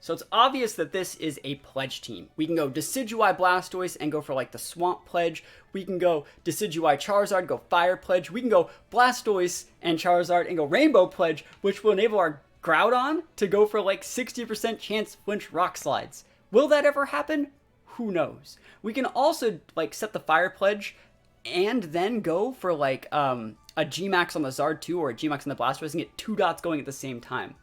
So it's obvious that this is a pledge team. We can go Decidueye Blastoise and go for like the Swamp Pledge. We can go Decidueye Charizard, go Fire Pledge. We can go Blastoise and Charizard and go Rainbow Pledge, which will enable our Groudon to go for like 60% chance flinch Rock Slides. Will that ever happen? Who knows? We can also like set the Fire Pledge and then go for like a G-Max on the Zard 2 or a G-Max on the Blastoise and get 2 dots going at the same time.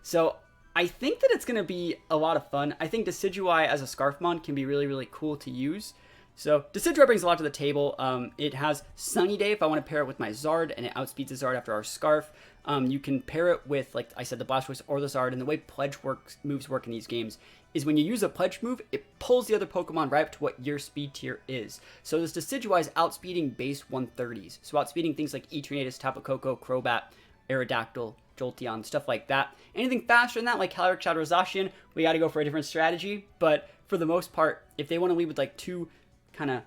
So I think that it's going to be a lot of fun. I think Decidueye as a Scarfmon can be really, really cool to use. So Decidueye brings a lot to the table. It has Sunny Day if I want to pair it with my Zard, and it outspeeds the Zard after our Scarf. You can pair it with, like I said, the Blastoise or the Zard, and the way Pledge moves work in these games is when you use a Pledge move, it pulls the other Pokemon right up to what your speed tier is. So this Decidueye is outspeeding base 130s. So outspeeding things like Eternatus, Tapu Koko, Crobat, Aerodactyl, Jolteon, stuff like that. Anything faster than that, like Calyrex, Shadow Zacian, we got to go for a different strategy. But for the most part, if they want to lead with like 2 kind of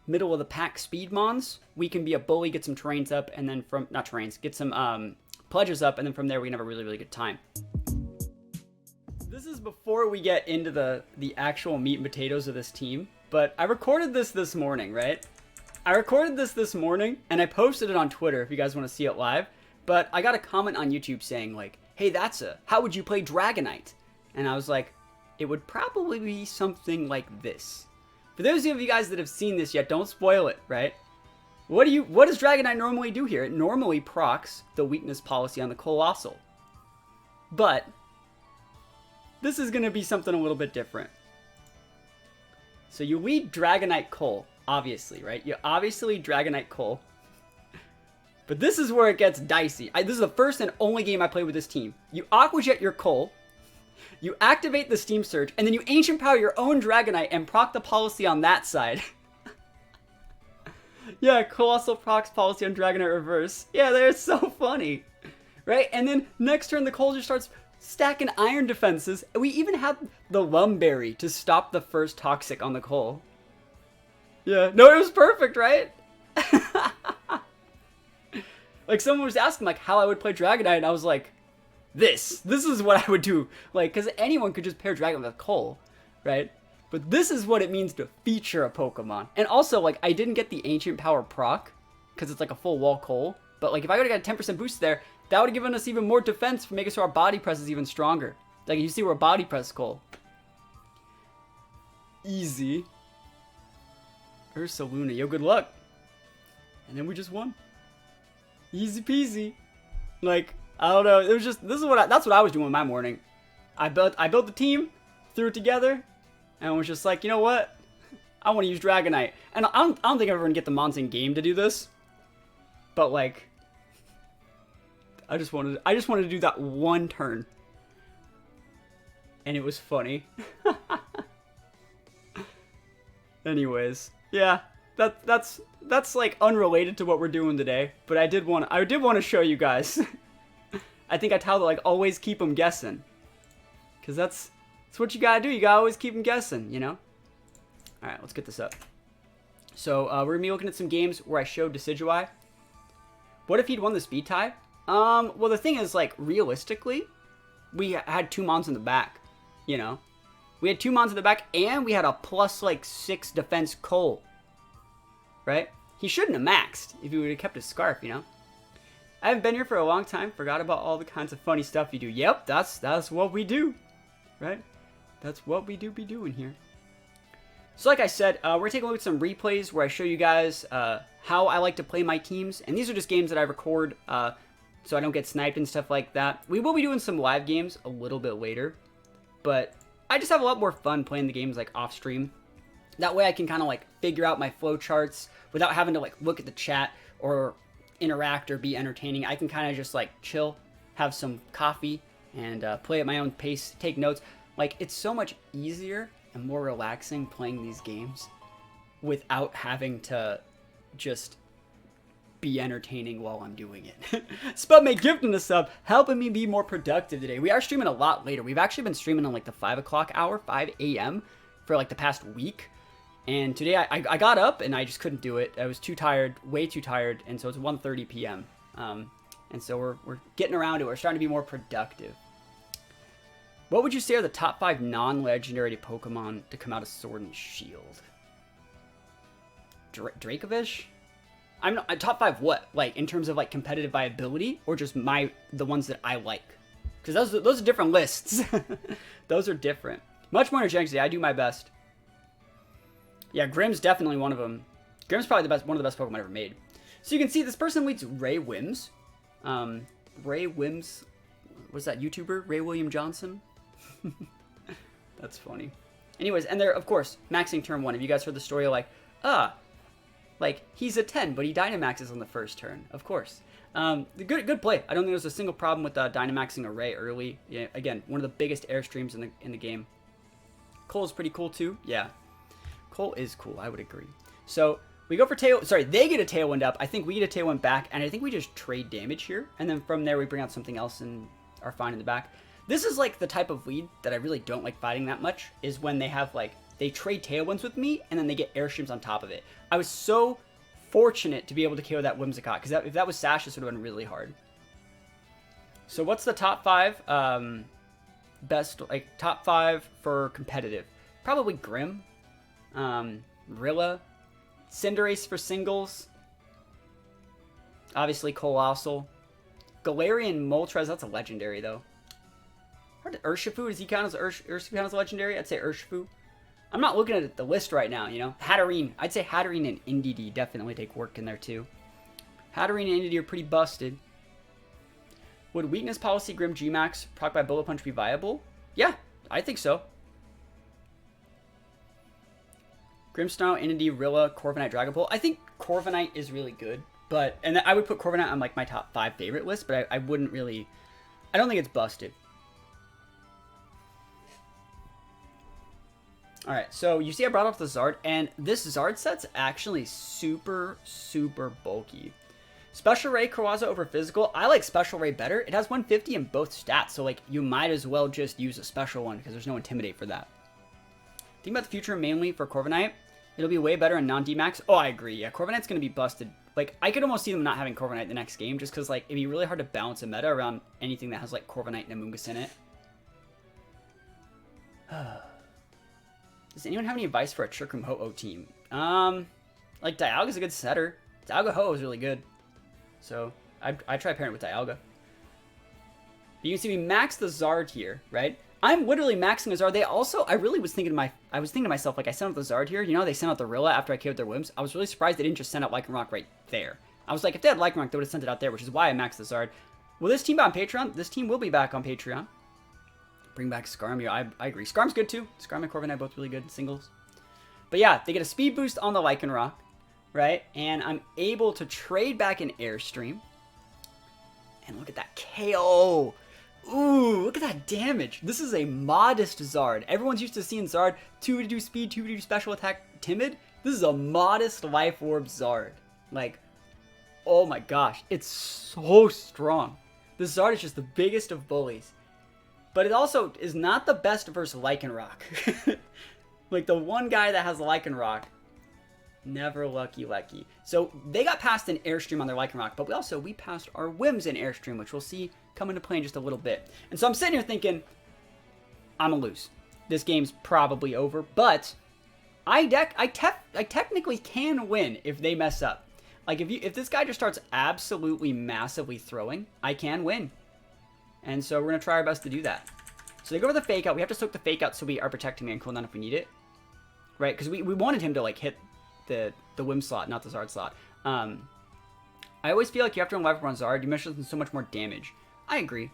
middle of the pack speed mons, we can be a bully, get some terrains up, and then from, not terrains, get some pledges up, and then from there we can have a really, really good time. This is before we get into the actual meat and potatoes of this team, but I recorded this morning, right? I recorded this morning, and I posted it on Twitter if you guys want to see it live. But I got a comment on YouTube saying like, hey, how would you play Dragonite? And I was like, it would probably be something like this. For those of you guys that have seen this yet, don't spoil it, right? What does Dragonite normally do here? It normally procs the weakness policy on the Colossal. But this is going to be something a little bit different. So you lead Dragonite Cole, obviously, right? You obviously Dragonite Cole. But this is where it gets dicey. This is the first and only game I played with this team. You Aqua Jet your Cole, you activate the Steam Surge, and then you Ancient Power your own Dragonite and proc the policy on that side. Yeah, Colossal procs policy on Dragonite reverse. Yeah, they're so funny. Right? And then next turn the Cole just starts stacking Iron defenses. We even have the Lumberry to stop the first Toxic on the Cole. Yeah, no, it was perfect, right? Like, someone was asking, like, how I would play Dragonite, and I was like, this is what I would do. Like, because anyone could just pair Dragonite with Cole, right? But this is what it means to feature a Pokemon. And also, like, I didn't get the Ancient Power proc, because it's like a full wall Cole. But, like, if I would have got a 10% boost there, that would have given us even more defense for making sure our body press is even stronger. Like, you see we're body press Cole. Easy. Ursaluna, yo, good luck. And then we just won. Easy peasy. Like, I don't know. It was just, that's what I was doing my morning. I built the team, threw it together, and was just like, you know what? I want to use Dragonite. And I don't think I'm ever gonna get the mons in game to do this. But like, I just wanted to do that one turn. And it was funny. Anyways, yeah. That's like unrelated to what we're doing today, but I did want to show you guys. I think I tell them like always keep them guessing, cause that's what you gotta do. You gotta always keep them guessing, you know. All right, let's get this up. So we're gonna be looking at some games where I showed Decidueye. What if he'd won the speed tie? Well the thing is like realistically, we had 2 mons in the back, you know. We had 2 mons in the back, and we had a plus like 6 defense Cole. Right? He shouldn't have maxed if he would have kept his Scarf, you know? I haven't been here for a long time. Forgot about all the kinds of funny stuff you do. Yep, that's what we do. Right? That's what we do be doing here. So like I said, we're going to take a look at some replays where I show you guys how I like to play my teams. And these are just games that I record so I don't get sniped and stuff like that. We will be doing some live games a little bit later. But I just have a lot more fun playing the games like off stream. That way I can kind of like figure out my flow charts without having to like look at the chat or interact or be entertaining. I can kind of just like chill, have some coffee, and play at my own pace, take notes. Like, it's so much easier and more relaxing playing these games without having to just be entertaining while I'm doing it. Spudmate gifting a sub, helping me be more productive today. We are streaming a lot later. We've actually been streaming on like the 5 o'clock hour, 5 a.m. for like the past week. And today I got up and I just couldn't do it. I was too tired, way too tired, and so it's 1:30 p.m. And so we're getting around it. We're starting to be more productive. What would you say are the top 5 non-legendary Pokemon to come out of Sword and Shield? Dracovish? I'm not, top 5 what? Like, in terms of, like, competitive viability? Or just the ones that I like? Because those are different lists. Those are different. Much more energetic. I do my best. Yeah, Grimm's definitely one of them. Grimm's probably one of the best Pokemon ever made. So you can see this person leads Ray Wims. Ray Wims, what's that YouTuber? Ray William Johnson? That's funny. Anyways, and they're, of course, maxing turn 1. Have you guys heard the story like, like, he's a 10, but he Dynamaxes on the first turn. Of course. Good play. I don't think there's a single problem with Dynamaxing a Ray early. Yeah, again, one of the biggest airstreams in the game. Cole's pretty cool, too. Yeah. Cole is cool. I would agree. So, we go for they get a Tailwind up. I think we get a Tailwind back, and I think we just trade damage here. And then from there, we bring out something else and are fine in the back. This is, like, the type of lead that I really don't like fighting that much, is when they have, like, they trade Tailwinds with me, and then they get Airstreams on top of it. I was so fortunate to be able to KO that Whimsicott, because if that was Sash, this would have been really hard. So what's the top 5 top 5 for competitive? Probably Grimm, Rilla, Cinderace for singles, obviously Colossal, Galarian Moltres, that's a legendary though. Urshifu, does he count as Urshifu count as a legendary? I'd say Urshifu. I'm not looking at the list right now, you know. Hatterene, I'd say Hatterene and Indeedee definitely take work in there too. Hatterene and Indeedee are pretty busted. Would Weakness Policy Grim G-Max proc by Bullet Punch be viable? Yeah, I think so. Grimmsnarl, Indeedee, Rilla, Corviknight, Dragapult. I think Corviknight is really good, and I would put Corviknight on like my top 5 favorite list, but I wouldn't really. I don't think it's busted. Alright, so you see I brought up the Zard, and this Zard set's actually super, super bulky. Special Ray Kawaza over Physical. I like Special Ray better. It has 150 in both stats, so like you might as well just use a special one because there's no Intimidate for that. Think about the future mainly for Corviknight. It'll be way better in non-D-Max. Oh, I agree. Yeah, Corviknight's going to be busted. Like, I could almost see them not having Corviknight the next game just because like it'd be really hard to balance a meta around anything that has like Corviknight and Amoonguss in it. Does anyone have any advice for a Trick Room Ho-Oh team? Like, Dialga's a good setter. Dialga Ho-Oh is really good. So, I'd try pairing with Dialga. But you can see we max the Zard here, right? I'm literally maxing a Zard. I really was thinking to myself, like, I sent out the Zard here. You know, they sent out the Rilla after I KO'd their Wims. I was really surprised they didn't just send out Lycanroc right there. I was like, if they had Lycanroc, they would have sent it out there, which is why I maxed the Zard. Will this team be on Patreon? This team will be back on Patreon. Bring back Skarm. Yeah, I agree. Skarm's good too. Skarm and Corviknight both really good in singles. But yeah, they get a speed boost on the Lycanroc, right? And I'm able to trade back an Airstream. And look at that KO. Ooh, look at that damage. This is a modest Zard. Everyone's used to seeing Zard 2 to do speed, 2 to do special attack, timid. This is a modest Life Orb Zard. Like, oh my gosh, it's so strong. This Zard is just the biggest of bullies. But it also is not the best versus Lycanroc. Like, the one guy that has Lycanroc, never lucky. So, they got past an Airstream on their Lycanroc, but we passed our Wims in Airstream, which we'll see come into play in just a little bit. And so I'm sitting here thinking, I'm gonna lose. This game's probably over, but I technically can win if they mess up. Like, if this guy just starts absolutely massively throwing, I can win. And so we're going to try our best to do that. So they go for the Fake Out. We have to soak the Fake Out so we are protecting man cooldown if we need it. Right? Because we wanted him to like hit the Whim slot, not the Zard slot. I always feel like you have to rely on Zard. You measure so much more damage. I agree.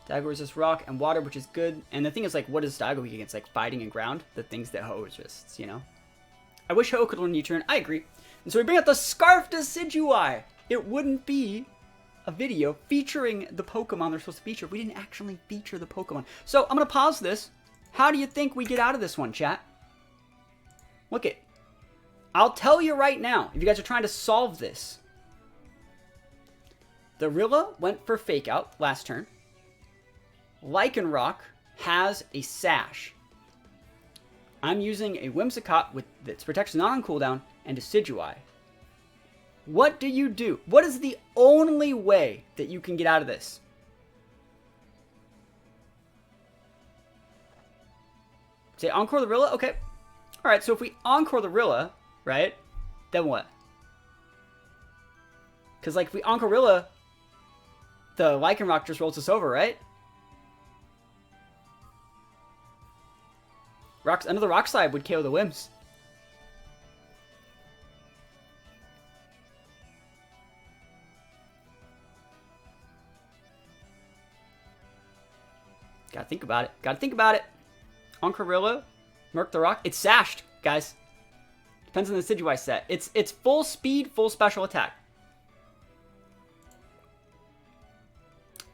Dialga resists rock and water, which is good. And the thing is, like, what is Dialga weak against? Like, fighting and ground? The things that Ho resists, you know? I wish Ho could learn U-turn. I agree. And so we bring out the Scarf Decidueye. It wouldn't be a video featuring the Pokemon they're supposed to feature. We didn't actually feature the Pokemon. So I'm going to pause this. How do you think we get out of this one, chat? Look it. I'll tell you right now, if you guys are trying to solve this. The Rilla went for Fake Out last turn. Lycanroc has a Sash. I'm using a Whimsicott with its protection not on cooldown and Decidueye. What do you do? What is the only way that you can get out of this? Say Encore the Rilla? Okay. Alright, so if we Encore the Rilla, right? Then what? Because, like, if we Encore Rilla, the Lycanroc just rolls us over, right? Another Rock Slide would KO the Wims. Gotta think about it. Gotta think about it. Oncorilla, Merc the Rock. It's sashed, guys. Depends on the Decidueye set. It's full speed, full special attack.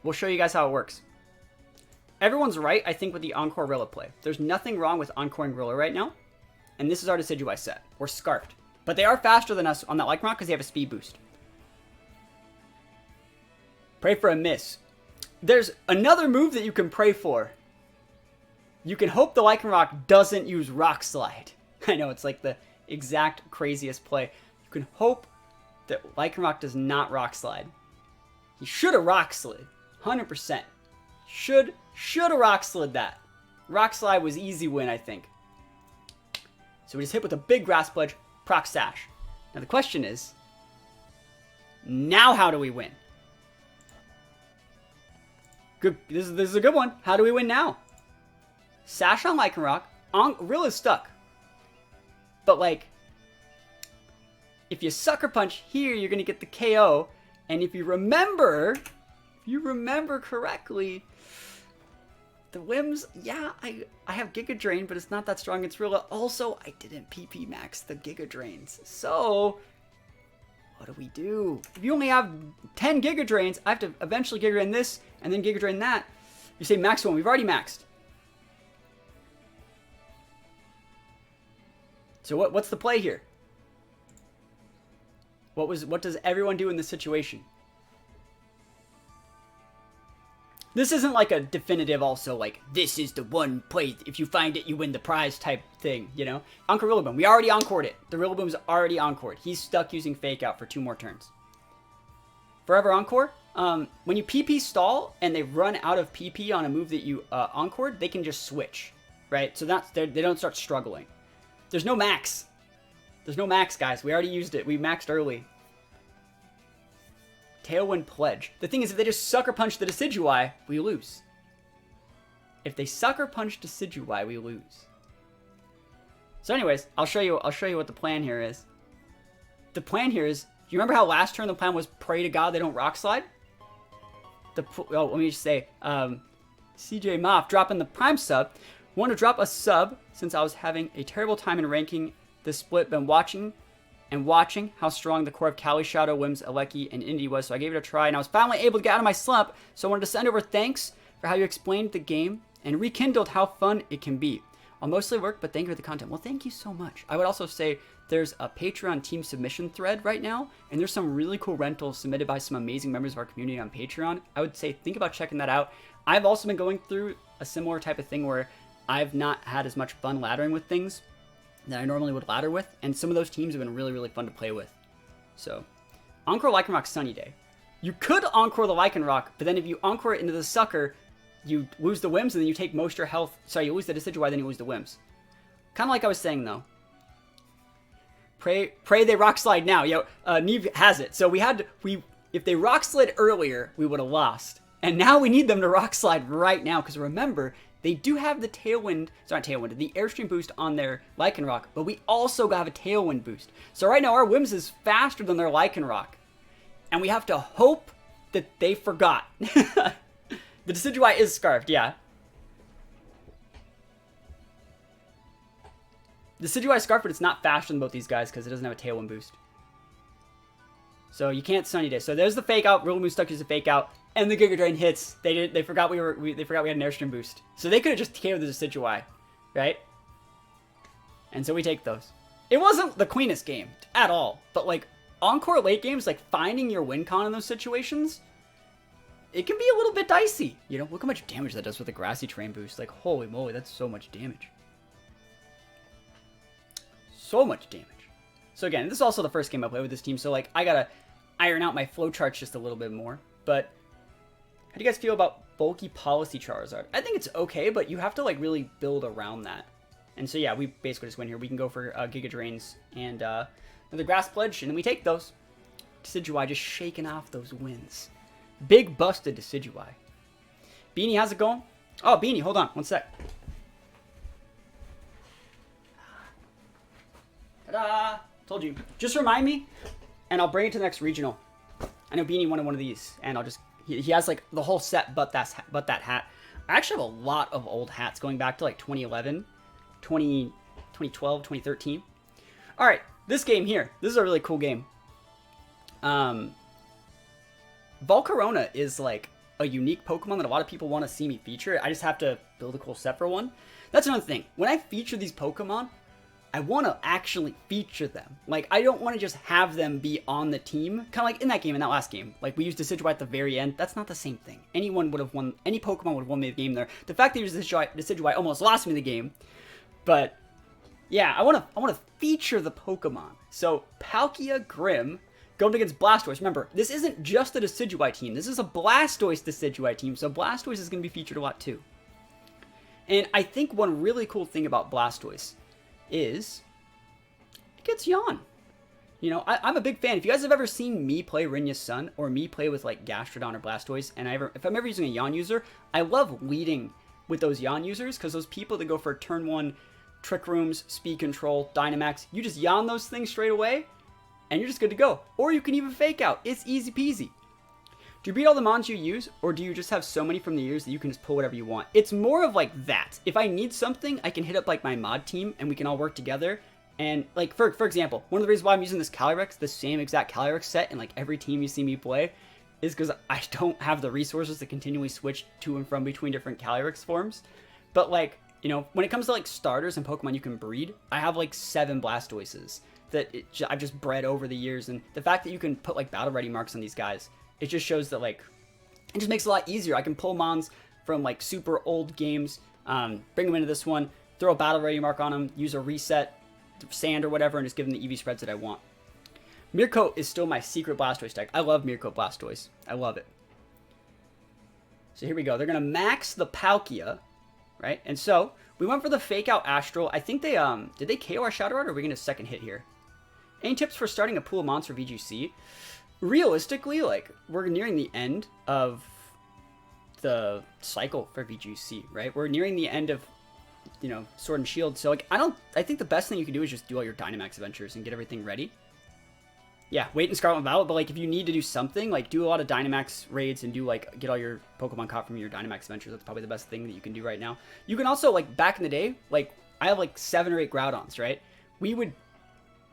We'll show you guys how it works. Everyone's right, I think, with the Encore Rilla play. There's nothing wrong with Encoring Rilla right now. And this is our Decidueye set. We're scarfed. But they are faster than us on that Lycanroc because they have a speed boost. Pray for a miss. There's another move that you can pray for. You can hope the Lycanroc doesn't use Rock Slide. I know, it's like the exact craziest play. You can hope that Lycanroc does not Rock Slide. He should have Rock Slid. 100%. Should have Rock Slid that. Rock Slide was easy win, I think. So we just hit with a big Grass Pledge, proc Sash. Now the question is, now how do we win? Good. This is a good one. How do we win now? Sash on Lycanroc. Rilla's stuck. But, like, if you Sucker Punch here, you're going to get the KO. And if you remember correctly, the Wims, yeah, I have Giga Drain, but it's not that strong against Rilla. Also, I didn't PP max the Giga Drains. So, what do we do? If you only have 10 Giga Drains, I have to eventually Giga Drain this and then Giga Drain that. You say max one. We've already maxed. So what's the play here? What does everyone do in this situation? This isn't like a definitive also like, this is the one play, if you find it, you win the prize type thing, you know? Encore Rillaboom. We already encored it. The Rillaboom's already encored. He's stuck using Fake Out for 2 more turns. Forever Encore. When you PP stall and they run out of PP on a move that you encored, they can just switch, right? So they don't start struggling. There's no max. There's no max, guys. We already used it. We maxed early. Tailwind Pledge. The thing is, if they just Sucker Punch the Decidueye, we lose. If they Sucker Punch Decidueye, we lose. So anyways, I'll show you what the plan here is. The plan here is, you remember how last turn the plan was pray to God they don't Rock Slide? Let me just say, CJ Moff dropping the Prime sub. Want to drop a sub since I was having a terrible time in ranking this split. Been watching how strong the core of Cali Shadow, Wims, Aleki, and Indy was, so I gave it a try, and I was finally able to get out of my slump, so I wanted to send over thanks for how you explained the game and rekindled how fun it can be. I'll mostly work, but thank you for the content. Well, thank you so much. I would also say there's a Patreon team submission thread right now, and there's some really cool rentals submitted by some amazing members of our community on Patreon. I would say think about checking that out. I've also been going through a similar type of thing where I've not had as much fun laddering with things that I normally would ladder with, and some of those teams have been really, really fun to play with. So, Encore Lycanroc Sunny Day. You could Encore the Lycanroc, but then if you Encore it into the Sucker, you lose the Wims, and then you take most of your health. Sorry, you lose the Decidueye, then you lose the Wims. Kind of like I was saying, though. Pray they Rock Slide now. Yo, Neve has it. So if they Rock Slid earlier, we would have lost. And now we need them to Rock Slide right now, because remember, they do have the Tailwind, sorry, not Tailwind, the Airstream boost on their Lycanroc, but we also have a Tailwind boost. So right now, our Wims is faster than their Lycanroc. And we have to hope that they forgot. The Decidueye is scarfed, yeah. The Decidueye is scarfed, but it's not faster than both these guys because it doesn't have a Tailwind boost. So you can't Sunny Day. So there's the Fake Out. Rillaboom stuck as a Fake Out. And the Giga Drain hits. They forgot we had an Airstream boost. So they could have just KO'd the Decidueye, right? And so we take those. It wasn't the cleanest game at all, but like Encore late games, like finding your win con in those situations, it can be a little bit dicey. You know, look how much damage that does with the Grassy Terrain boost. Like, holy moly, that's so much damage. So much damage. So again, this is also the first game I play with this team, so like I gotta iron out my flowcharts just a little bit more. But how do you guys feel about bulky Policy Charizard? I think it's okay, but you have to like really build around that. And so yeah, we basically just win here. We can go for Giga Drains and another Grass Pledge, and then we take those. Decidueye just shaking off those wins. Big busted Decidueye. Beanie, how's it going? Oh, Beanie, hold on, one sec. Ta-da! Told you. Just remind me, and I'll bring it to the next regional. I know Beanie wanted one of these, and I'll just... He has, like, the whole set but that hat. I actually have a lot of old hats going back to, like, 2011, 2012, 2013. Alright, this game here. This is a really cool game. Volcarona is, like, a unique Pokemon that a lot of people want to see me feature. I just have to build a cool set for one. That's another thing. When I feature these Pokemon, I want to actually feature them. Like, I don't want to just have them be on the team. Kind of like in that game, in that last game. Like, we used Decidueye at the very end. That's not the same thing. Anyone would have won, any Pokemon would have won me the game there. The fact that he was Decidueye almost lost me the game. But, yeah, I want to feature the Pokemon. So, Palkia Grim going against Blastoise. Remember, this isn't just a Decidueye team. This is a Blastoise Decidueye team. So, Blastoise is going to be featured a lot, too. And I think one really cool thing about Blastoise is it gets Yawn. You know, I'm a big fan. If you guys have ever seen me play Rinya's Sun or me play with like Gastrodon or Blastoise, and if I'm ever using a Yawn user, I love leading with those Yawn users because those people that go for turn 1 Trick Rooms, Speed Control, Dynamax, you just Yawn those things straight away and you're just good to go. Or you can even Fake Out. It's easy peasy. Do you beat all the mons you use, or do you just have so many from the years that you can just pull whatever you want? It's more of like that. If I need something, I can hit up like my mod team, and we can all work together. And like, for example, one of the reasons why I'm using this Calyrex, the same exact Calyrex set in like every team you see me play, is because I don't have the resources to continually switch to and from between different Calyrex forms. But like, you know, when it comes to like starters and Pokemon you can breed, I have like 7 Blastoises that I've just bred over the years. And the fact that you can put like battle ready marks on these guys, it just shows that, like, it just makes it a lot easier. I can pull mons from, like, super old games, bring them into this one, throw a battle ready mark on them, use a reset, sand or whatever, and just give them the EV spreads that I want. Mirko is still my secret Blastoise deck. I love Mirko Blastoise. I love it. So here we go. They're going to max the Palkia, right? And so, we went for the Fake Out Astral. I think they, did they KO our Shadow Rod, or are we going to second hit here? Any tips for starting a pool of mons for VGC? Realistically, like, we're nearing the end of the cycle for VGC, right? We're nearing the end of, you know, Sword and Shield. So, like, I think the best thing you can do is just do all your Dynamax adventures and get everything ready. Yeah, wait in Scarlet and Violet, but, like, if you need to do something, like, do a lot of Dynamax raids and do, like, get all your Pokemon caught from your Dynamax adventures. That's probably the best thing that you can do right now. You can also, like, back in the day, like, I have, like, 7 or 8 Groudons, right? We would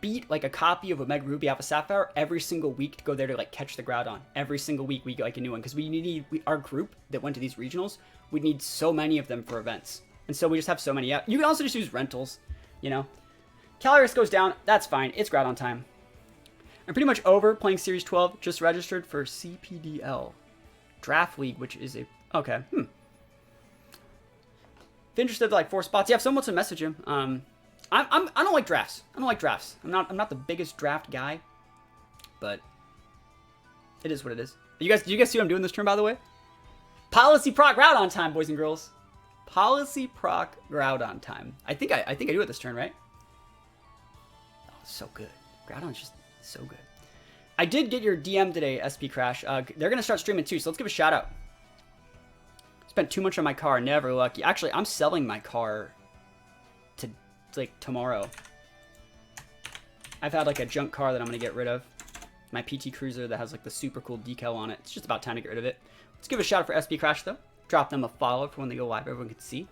beat like a copy of Omega Ruby Alpha Sapphire every single week to go there to like catch the Groudon. Every single week we get like a new one because our group that went to these regionals, we need so many of them for events. And so we just have so many. Yeah, you can also just use rentals, you know. Calyrex goes down, that's fine. It's Groudon time. I'm pretty much over playing Series 12, just registered for CPDL. Draft League, which is a... Okay, If interested, like 4 spots. Yeah, if someone wants to message him, I don't like drafts. I'm not the biggest draft guy, but it is what it is. Do you guys see what I'm doing this turn, by the way? Policy proc Groudon time, boys and girls. Policy proc Groudon time. I think I do it this turn, right? Oh, so good. Groudon's just so good. I did get your DM today, SP Crash. They're gonna start streaming too, so let's give a shout out. Spent too much on my car, never lucky. Actually, I'm selling my car like tomorrow. I've had like a junk car that I'm gonna get rid of. My PT Cruiser that has like the super cool decal on it. It's just about time to get rid of it. Let's give a shout out for SP Crash though. Drop them a follow for when they go live, everyone can see.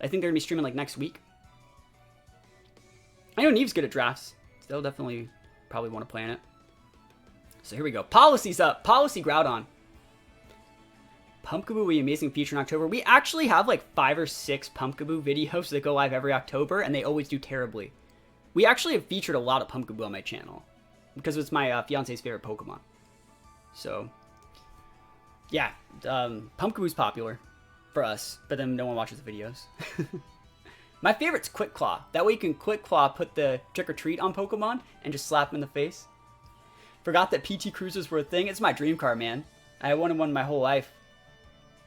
I think they're gonna be streaming like next week. I know Neve's good at drafts. So they'll definitely probably want to play in it. So here we go. Policy's up. Policy Groudon. Pumpkaboo will be an amazing feature in October. We actually have like 5 or 6 Pumpkaboo videos that go live every October, and they always do terribly. We actually have featured a lot of Pumpkaboo on my channel because it's my fiance's favorite Pokemon. So, yeah, Pumpkaboo's popular for us, but then no one watches the videos. My favorite's Quick Claw. That way you can Quick Claw, put the Trick or Treat on Pokemon, and just slap them in the face. Forgot that PT Cruisers were a thing. It's my dream car, man. I wanted one my whole life.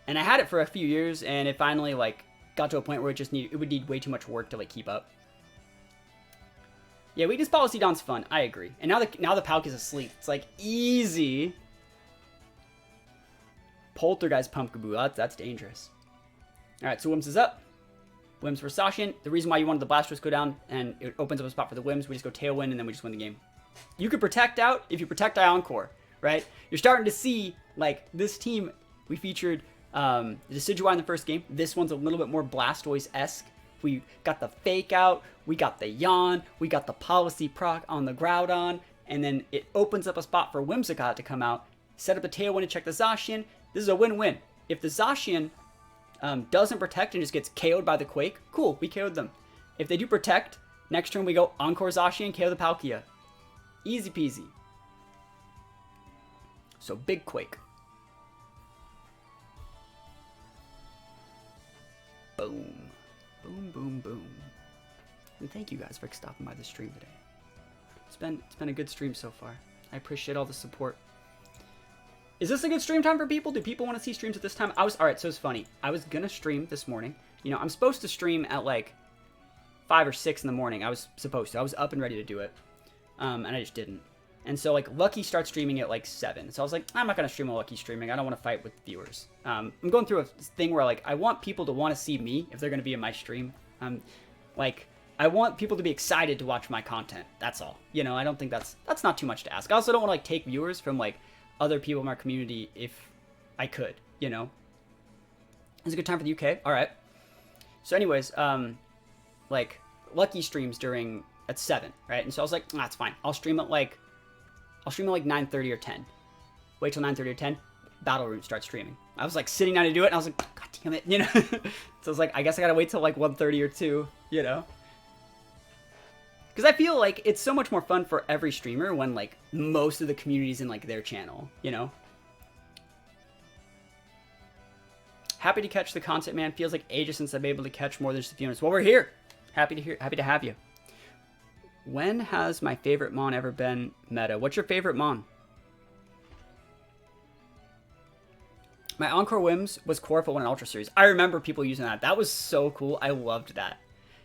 And I had it for a few years, and it finally, like, got to a point where it would need way too much work to like keep up. Yeah, weakness policy down's fun. I agree. And now the Palkia's asleep. It's like easy. Poltergeist Pumpkaboo. That's dangerous. All right, so Wims is up. Wims for Zacian. The reason why you wanted the Blastoise go down and it opens up a spot for the Wims, we just go Tailwind and then we just win the game. You could protect out if you protect Ioncore, right? You're starting to see, like, this team, we featured the Decidueye in the first game. This one's a little bit more Blastoise-esque. We got the Fake Out, we got the Yawn, we got the Policy proc on the Groudon, and then it opens up a spot for Whimsicott to come out, set up the Tailwind to check the Zacian. This is a win-win. If the Zacian doesn't protect and just gets KO'd by the Quake, cool, we KO'd them. If they do protect, next turn we go Encore Zacian, KO the Palkia. Easy peasy. So big Quake. Boom. Boom, boom, boom. And thank you guys for stopping by the stream today. It's been a good stream so far. I appreciate all the support. Is this a good stream time for people? Do people want to see streams at this time? Alright, so it's funny. I was gonna stream this morning. You know, I'm supposed to stream at like 5 or 6 in the morning. I was supposed to. I was up and ready to do it. And I just didn't. And so like Lucky starts streaming at like 7. So I was like, I'm not gonna stream a Lucky streaming. I don't want to fight with viewers. I'm going through a thing where like I want people to want to see me if they're gonna be in my stream. Like I want people to be excited to watch my content. That's all. You know, I don't think that's not too much to ask. I also don't want to like take viewers from like other people in our community if I could, you know. It's a good time for the UK. All right. So anyways, like Lucky streams at 7, right? And so I was like, that's fine. I'll stream at like 9:30 or 10. Wait till 9:30 or 10. Battle Room starts streaming. I was like sitting down to do it, and I was like, God damn it, you know. So I was like, I guess I gotta wait till like 1:30 or 2, you know. Because I feel like it's so much more fun for every streamer when like most of the community's in like their channel, you know. Happy to catch the content, man. Feels like ages since I've been able to catch more than just a few minutes. Well, we're here. Happy to have you. When has my favorite Mon ever been meta? What's your favorite Mon? My Encore Wims was core if it won an Ultra Series. I remember people using that. That was so cool. I loved that.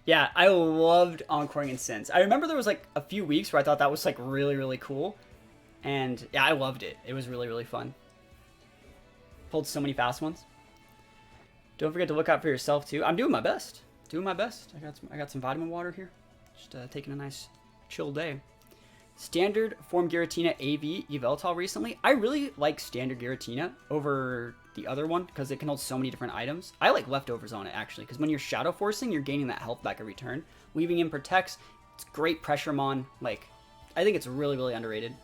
Yeah, I loved Encoring in Sins. I remember there was like a few weeks where I thought that was like really, really cool. And yeah, I loved it. It was really, really fun. Pulled so many fast ones. Don't forget to look out for yourself too. I'm doing my best. Doing my best. I got some vitamin water here. Just taking a nice chill day. Standard form Giratina AV Yveltal recently. I really like standard Giratina over the other one because it can hold so many different items. I like leftovers on it actually because when you're shadow forcing, you're gaining that health back every turn. Weaving in protects. It's great pressure mon. Like, I think it's really, really underrated.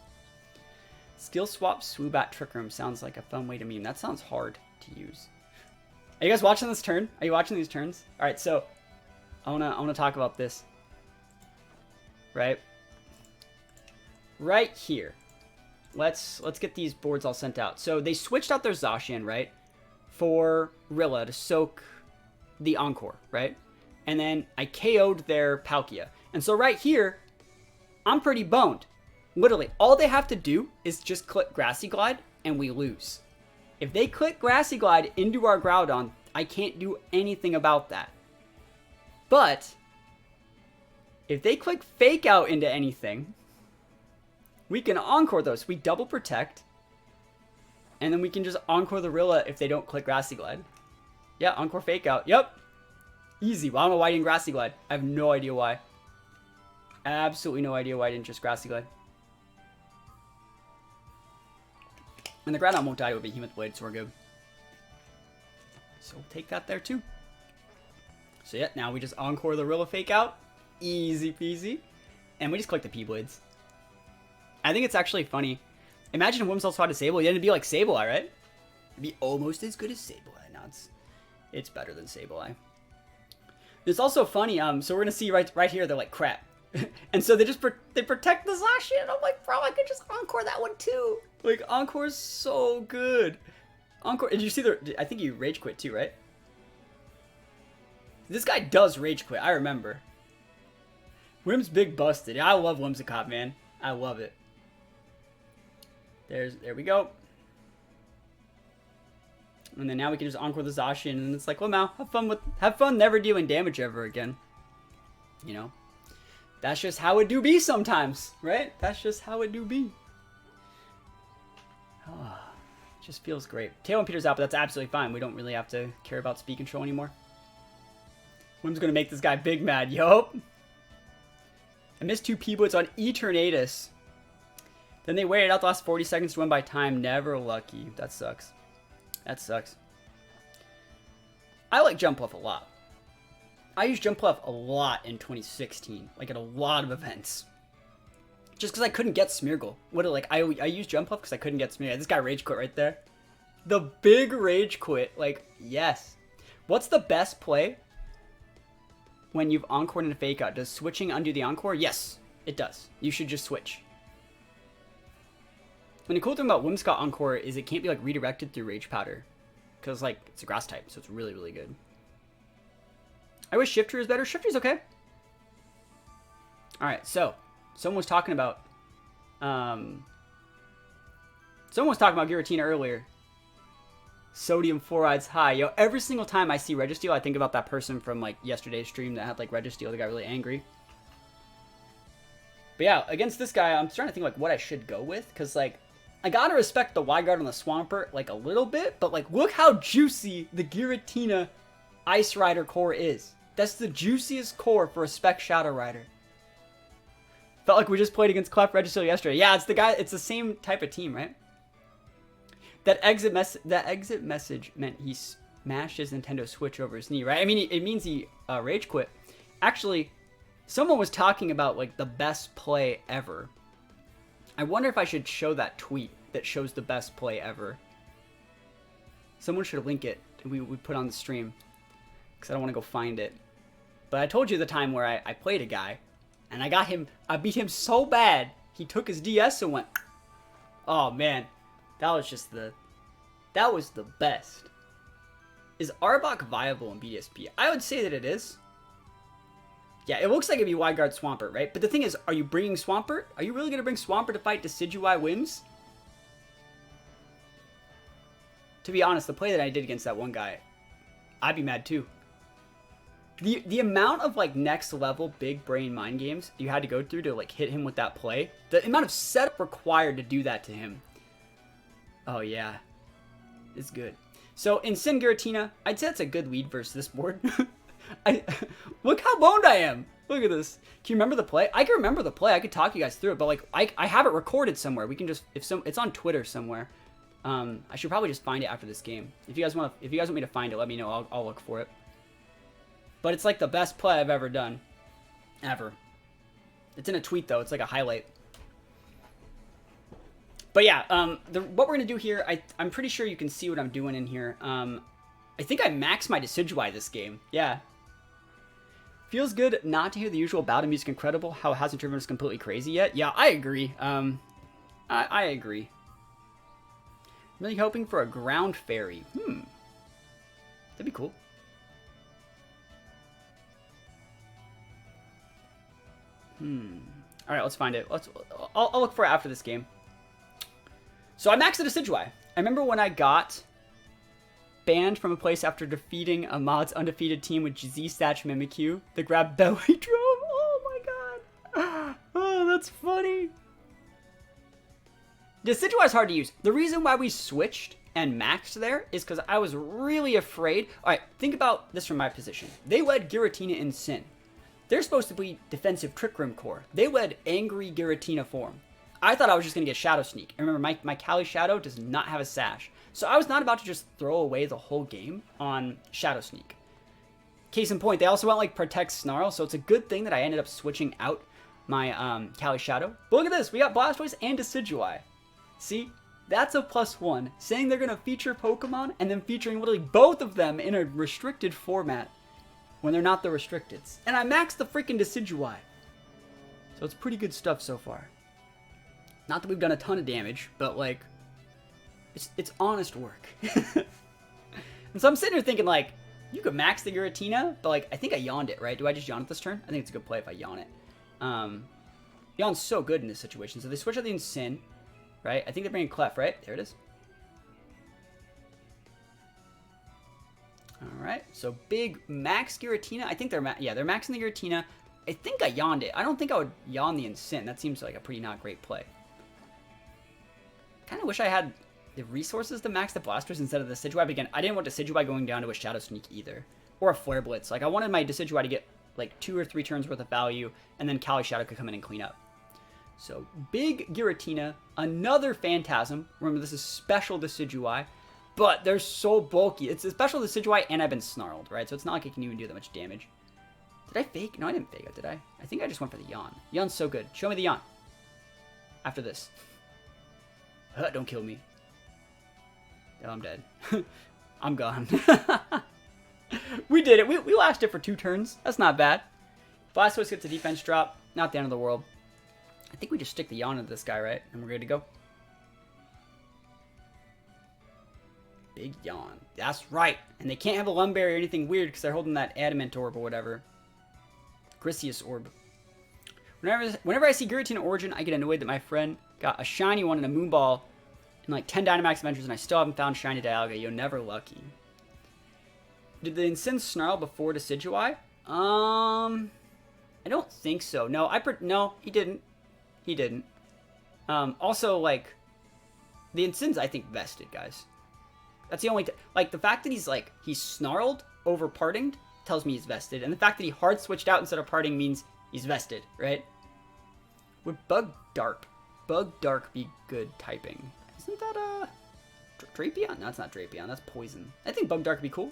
Skill swap Swoobat Trick Room sounds like a fun way to meme. That sounds hard to use. Are you guys watching this turn? Are you watching these turns? All right, so I wanna talk about this. Right here. Let's get these boards all sent out. So they switched out their Zacian, right, for Rilla to soak the Encore, right? And then I KO'd their Palkia. And so right here, I'm pretty boned. Literally, all they have to do is just click Grassy Glide, and we lose. If they click Grassy Glide into our Groudon, I can't do anything about that. But if they click Fake Out into anything, we can Encore those. We double protect, and then we can just Encore the Rilla if they don't click Grassy Glide. Yeah, Encore Fake Out. Yep. Easy. Well, I don't know why I didn't Grassy Glide. I have no idea why. Absolutely no idea why I didn't just Grassy Glide. And the Groudon won't die with a Behemoth Blade, so we're good. So we'll take that there too. So yeah, now we just Encore the Rilla Fake Out. Easy peasy. And we just click the P-Blades. I think it's actually funny. Imagine if Wims also had a Sableye. It'd be like Sableye, right? It'd be almost as good as Sableye. Now it's better than Sableye. It's also funny. So we're gonna see right here. They're like crap, and so they protect the Zacian. I'm like, bro, I could just Encore that one too. Like Encore's so good. Encore. Did you see I think you Rage Quit too, right? This guy does Rage Quit. I remember. Wims big busted. I love Whimsicott, man. I love it. There we go. And then now we can just Encore the Zacian, and it's like, well, now, have fun never dealing damage ever again. You know? That's just how it do be sometimes, right? That's just how it do be. Oh, just feels great. Tailwind Peter's out, but that's absolutely fine. We don't really have to care about speed control anymore. Wim's gonna make this guy big mad. Yup. I missed 2 P-Blitz on Eternatus. Then they waited out the last 40 seconds to win by time. Never lucky. That sucks. That sucks. I like Jump Left a lot. I used Jump Left a lot in 2016. Like at a lot of events. Just because I couldn't get Smeargle. I used Jump Left because I couldn't get Smeargle. This guy Rage Quit right there. The big Rage Quit. Like, yes. What's the best play when you've Encored and a Fake Out? Does switching undo the Encore? Yes, it does. You should just switch. And the cool thing about Whimsicott Encore is it can't be, like, redirected through Rage Powder. Because, like, it's a grass type, so it's really, really good. I wish Shifter is better. Shifter's okay. Alright, so someone was talking about Giratina earlier. Sodium fluoride's high. Yo, every single time I see Registeel, I think about that person from, like, yesterday's stream that had, like, Registeel that got really angry. But yeah, against this guy, I'm trying to think, like, what I should go with. Because, like, I gotta respect the Wide Guard on the Swampert, like, a little bit. But, like, look how juicy the Giratina Ice Rider core is. That's the juiciest core for a Spec Shadow Rider. Felt like we just played against Clef Registeel yesterday. Yeah, it's the guy. It's the same type of team, right? That exit message meant he smashed his Nintendo Switch over his knee, right? I mean, it means he Rage Quit. Actually, someone was talking about, like, the best play ever. I wonder if I should show that tweet that shows the best play ever. Someone should link it. We put on the stream. Because I don't want to go find it. But I told you the time where I played a guy. And I beat him so bad, he took his DS and went, oh man, that was the best. Is Arbok viable in BDSP? I would say that it is. Yeah, it looks like it'd be Wide Guard Swampert, right? But the thing is, are you bringing Swampert? Are you really going to bring Swampert to fight Decidueye Wims? To be honest, the play that I did against that one guy, I'd be mad too. The amount of, like, next level big brain mind games you had to go through to, like, hit him with that play, the amount of setup required to do that to him. Oh yeah, it's good. So in Sin Giratina, I'd say that's a good lead versus this board. Look how boned I am. Look at this. Can you remember the play? I can remember the play. I could talk you guys through it, but, like, I have it recorded somewhere. We can just, it's on Twitter somewhere. I should probably just find it after this game. If you guys want me to find it, let me know. I'll look for it. But it's, like, the best play I've ever done. Ever. It's in a tweet, though. It's like a highlight. But yeah, what we're going to do here, I'm pretty sure you can see what I'm doing in here. I think I maxed my Decidueye this game. Yeah. Feels good not to hear the usual Bowden music. Incredible how it hasn't driven us completely crazy yet. Yeah, I agree. I agree. I'm really hoping for a ground fairy. That'd be cool. Alright, let's find it. I'll look for it after this game. So I maxed the Decidueye. I remember when I got banned from a place after defeating a mod's undefeated team with Z-Statch Mimikyu. The grab belly drove. Oh my god. Oh, that's funny. Decidueye is hard to use. The reason why we switched and maxed there is because I was really afraid. Alright, think about this from my position. They led Giratina in Sin. They're supposed to be defensive Trick Room core. They led Angry Giratina form. I thought I was just going to get Shadow Sneak. And remember, my Cali Shadow does not have a sash. So I was not about to just throw away the whole game on Shadow Sneak. Case in point, they also went, like, Protect Snarl, so it's a good thing that I ended up switching out my Cali Shadow. But look at this, we got Blastoise and Decidueye. See? That's a +1. Saying they're going to feature Pokemon, and then featuring literally both of them in a restricted format when they're not the restricteds. And I maxed the freaking Decidueye. So it's pretty good stuff so far. Not that we've done a ton of damage, but, like, it's honest work. And so I'm sitting here thinking, like, you could max the Giratina, but, like, I think I yawned it, right? Do I just yawn it this turn? I think it's a good play if I yawn it. Yawn's so good in this situation. So they switch out the Sin, right? I think they're bringing Clef, right? There it is. Alright, so big max Giratina. I think they're they're maxing the Giratina. I think I yawned it. I don't think I would yawn the Incin. That seems like a pretty not great play. Kind of wish I had the resources to max the Blastoise instead of the Decidueye. But again, I didn't want Decidueye going down to a Shadow Sneak either. Or a Flare Blitz. Like, I wanted my Decidueye to get like 2 or 3 turns worth of value, and then Cali Shadow could come in and clean up. So, big Giratina, another Phantasm. Remember, this is special Decidueye, but they're so bulky. It's a special Decidueye, and I've been snarled, right? So it's not like it can even do that much damage. Did I fake? No, I didn't fake it, did I? I think I just went for the yawn. Yawn's so good. Show me the yawn. After this. Don't kill me. Oh, I'm dead. I'm gone. We did it. We lasted for 2 turns. That's not bad. Blastoise gets a defense drop. Not the end of the world. I think we just stick the yawn into this guy, right? And we're good to go. Big yawn. That's right. And they can't have a Lumberry or anything weird because they're holding that Adamant Orb or whatever. Griseous Orb. Whenever I see Giratina Origin, I get annoyed that my friend got a shiny one and a Moonball in like 10 Dynamax Adventures and I still haven't found shiny Dialga. You're never lucky. Did the Incin snarl before Decidueye? I don't think so. No, no, he didn't. He didn't. Also, like, the Incin's, I think, vested, guys. That's the only... like, the fact that he's snarled over partinged tells me he's vested. And the fact that he hard switched out instead of parting means he's vested, right? Would Bug Dark be good typing? Isn't that, Drapion? No, it's not Drapion. That's Poison. I think Bug Dark would be cool.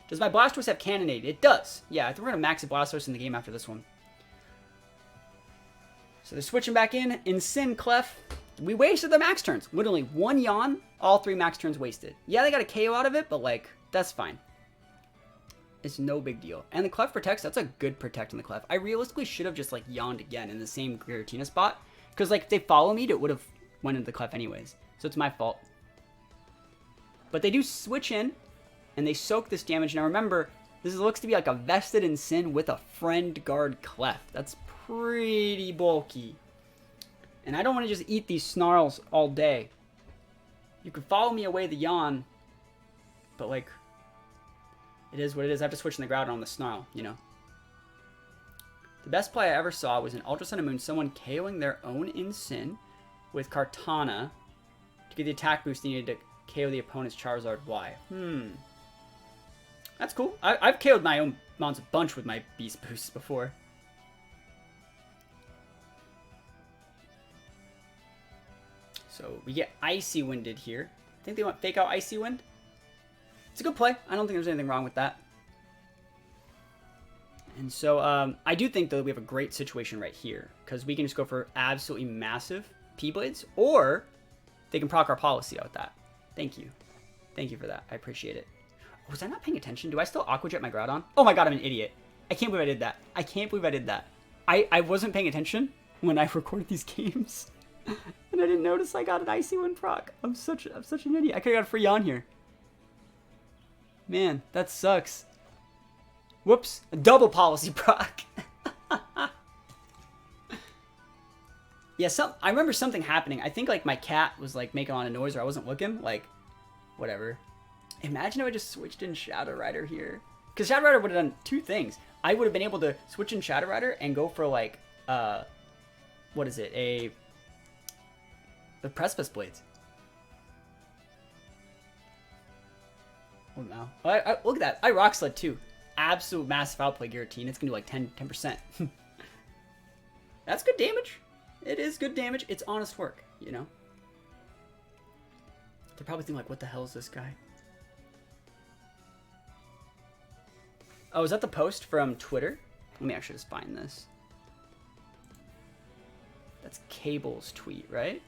Does my Blastoise have Cannonade? It does. Yeah, I think we're going to max a Blastoise in the game after this one. So they're switching back in. Incin, Clef. We wasted the max turns. Literally 1 yawn, all 3 max turns wasted. Yeah, they got a KO out of it, but like, that's fine. It's no big deal. And the Clef protects. That's a good protect on the Clef. I realistically should have just like yawned again in the same Giratina spot. Because like, if they follow me, it would have went into the Clef anyways. So it's my fault. But they do switch in. And they soak this damage. Now remember, this looks to be like a vested Incin with a friend guard Clef. That's pretty bulky. And I don't want to just eat these snarls all day. You can follow me away the yawn. But like, it is what it is. I have to switch in the ground on the snarl, you know. The best play I ever saw was in Ultra Sun and Moon, someone KOing their own Incin with Kartana to get the attack boost needed to KO the opponent's Charizard Y. That's cool. I've KO'd my own mons a bunch with my Beast Boosts before. So we get Icy Winded here. I think they want Fake Out Icy Wind. It's a good play. I don't think there's anything wrong with that. And so I do think, though, we have a great situation right here. Because we can just go for absolutely massive P-Blades. Or they can proc our policy out with that. Thank you. Thank you for that. I appreciate it. Was I not paying attention? Do I still Aqua Jet my Groudon? Oh my god, I'm an idiot. I can't believe I did that. I can't believe I did that. I wasn't paying attention when I recorded these games. And I didn't notice I got an Icy Wind proc. I'm such an idiot. I could have got a free yawn here. Man, that sucks. Whoops. A double policy proc. Yeah, I remember something happening. I think like my cat was like making a lot of noise or I wasn't looking. Like, whatever. Imagine if I just switched in Shadow Rider here. Because Shadow Rider would have done 2 things. I would have been able to switch in Shadow Rider and go for like, what is it? The Precipice Blades. Oh no. Look at that. I Rock Sled too. Absolute massive outplay Giratina. It's going to do like 10%. That's good damage. It is good damage. It's honest work, you know? They're probably thinking like, what the hell is this guy? Oh, is that the post from Twitter? Let me actually just find this. That's Cable's tweet, right?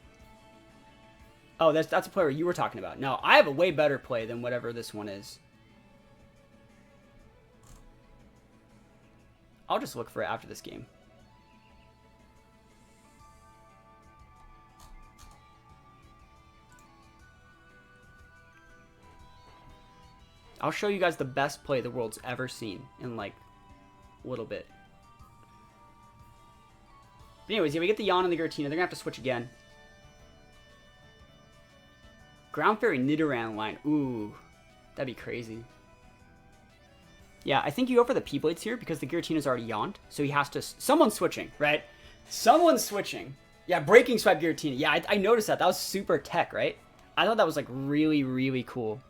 Oh, that's a player you were talking about. No, I have a way better play than whatever this one is. I'll just look for it after this game. I'll show you guys the best play the world's ever seen in like a little bit. But anyways, yeah, we get the Yawn and the Giratina. They're gonna have to switch again. Ground Fairy Nidoran line. Ooh, that'd be crazy. Yeah, I think you go for the P-Blades here because the Giratina's already yawned. So he has to... Someone's switching, right? Someone's switching. Yeah, Breaking Swipe Giratina. Yeah, I noticed that. That was super tech, right? I thought that was, like, really, really cool.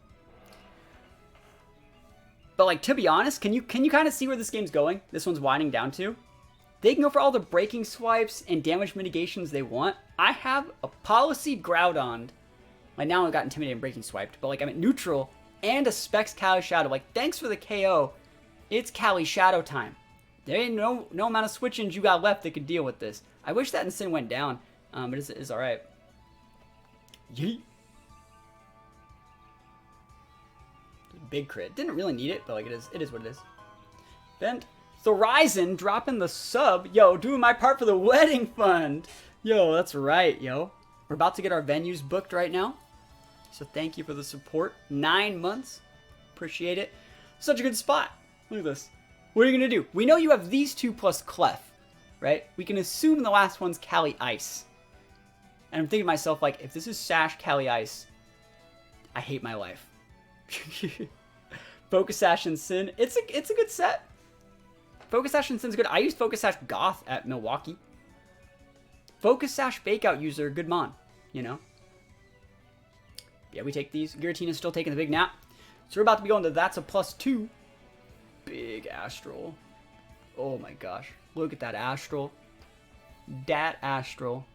But, like, to be honest, can you kind of see where this game's going? This one's winding down to. They can go for all the Breaking Swipes and damage mitigations they want. I have a Policy Groudon. Like, now I got Intimidated and Breaking Swiped. But, like, I'm at neutral and a Specs Cali Shadow. Like, thanks for the KO. It's Cali Shadow time. There ain't no amount of switch-ins you got left that could deal with this. I wish that Insane went down, but it's alright. Yeet. Big crit. Didn't really need it, but like it is what it is. Bent. Thorizon dropping the sub. Yo, doing my part for the wedding fund. Yo, that's right, yo. We're about to get our venues booked right now. So thank you for the support. 9 months. Appreciate it. Such a good spot. Look at this. What are you going to do? We know you have these two plus Clef, right? We can assume the last one's Cali Ice. And I'm thinking to myself, like, if this is Sash Cali Ice, I hate my life. Focus Sash and Sin. It's a good set. Focus Sash and Sin's good. I used Focus Sash Goth at Milwaukee. Focus Sash Bakeout user, good mon, you know? Yeah, we take these. Giratina's still taking the big nap. So we're about to be going to That's a +2. Big Astral. Oh my gosh. Look at that Astral. Dat Astral.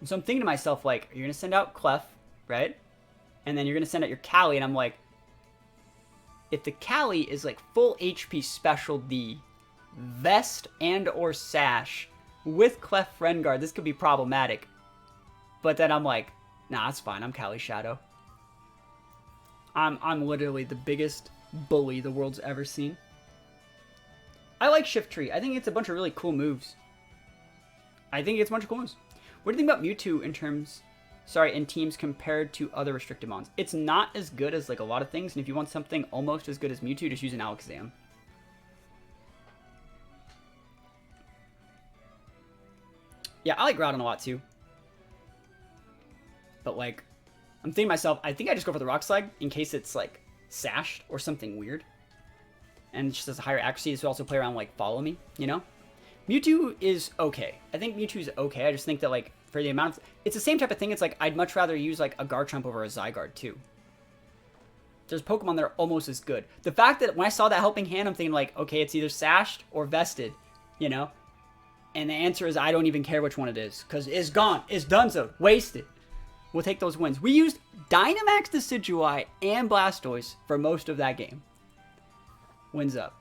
And so I'm thinking to myself, like, you're going to send out Clef, right? And then you're going to send out your Cali, and I'm like, if the Cali is like full HP Special D, Vest and or Sash with Clef Rengar, this could be problematic. But then I'm like, nah, it's fine. I'm Cali Shadow. I'm literally the biggest bully the world's ever seen. I like Shift Tree. I think it's a bunch of really cool moves. I think it's a bunch of cool moves. What do you think about Mewtwo in teams compared to other restricted mons? It's not as good as like a lot of things, and if you want something almost as good as Mewtwo, just use an Alakazam. Yeah, I like Groudon a lot too. But like, I'm thinking to myself, I think I just go for the Rock Slide in case it's like sashed or something weird. And it just has a higher accuracy to also play around like Follow Me, you know? Mewtwo is okay. I think Mewtwo is okay. I just think that like for the amount of... It's the same type of thing. It's like I'd much rather use like a Garchomp over a Zygarde too. There's Pokemon that are almost as good. The fact that when I saw that helping hand, I'm thinking like, okay, it's either sashed or vested, you know? And the answer is I don't even care which one it is. Because it's gone. It's donezo. Wasted. We'll take those wins. We used Dynamax Decidueye and Blastoise for most of that game. Wins up.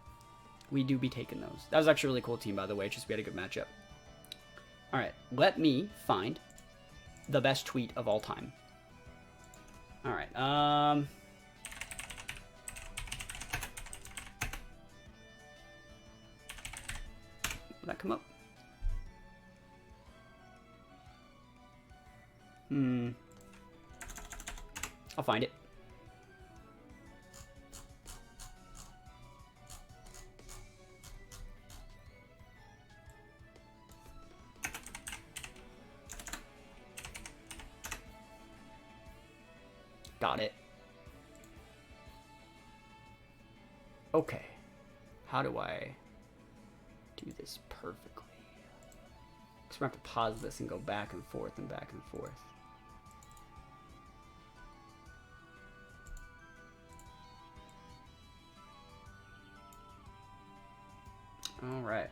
We do be taking those. That was actually a really cool team, by the way. It's just we had a good matchup. Alright, let me find the best tweet of all time. Alright, will that come up? I'll find it. Got it. Okay. How do I do this perfectly? Because we're going to have to pause this and go back and forth and back and forth. All right.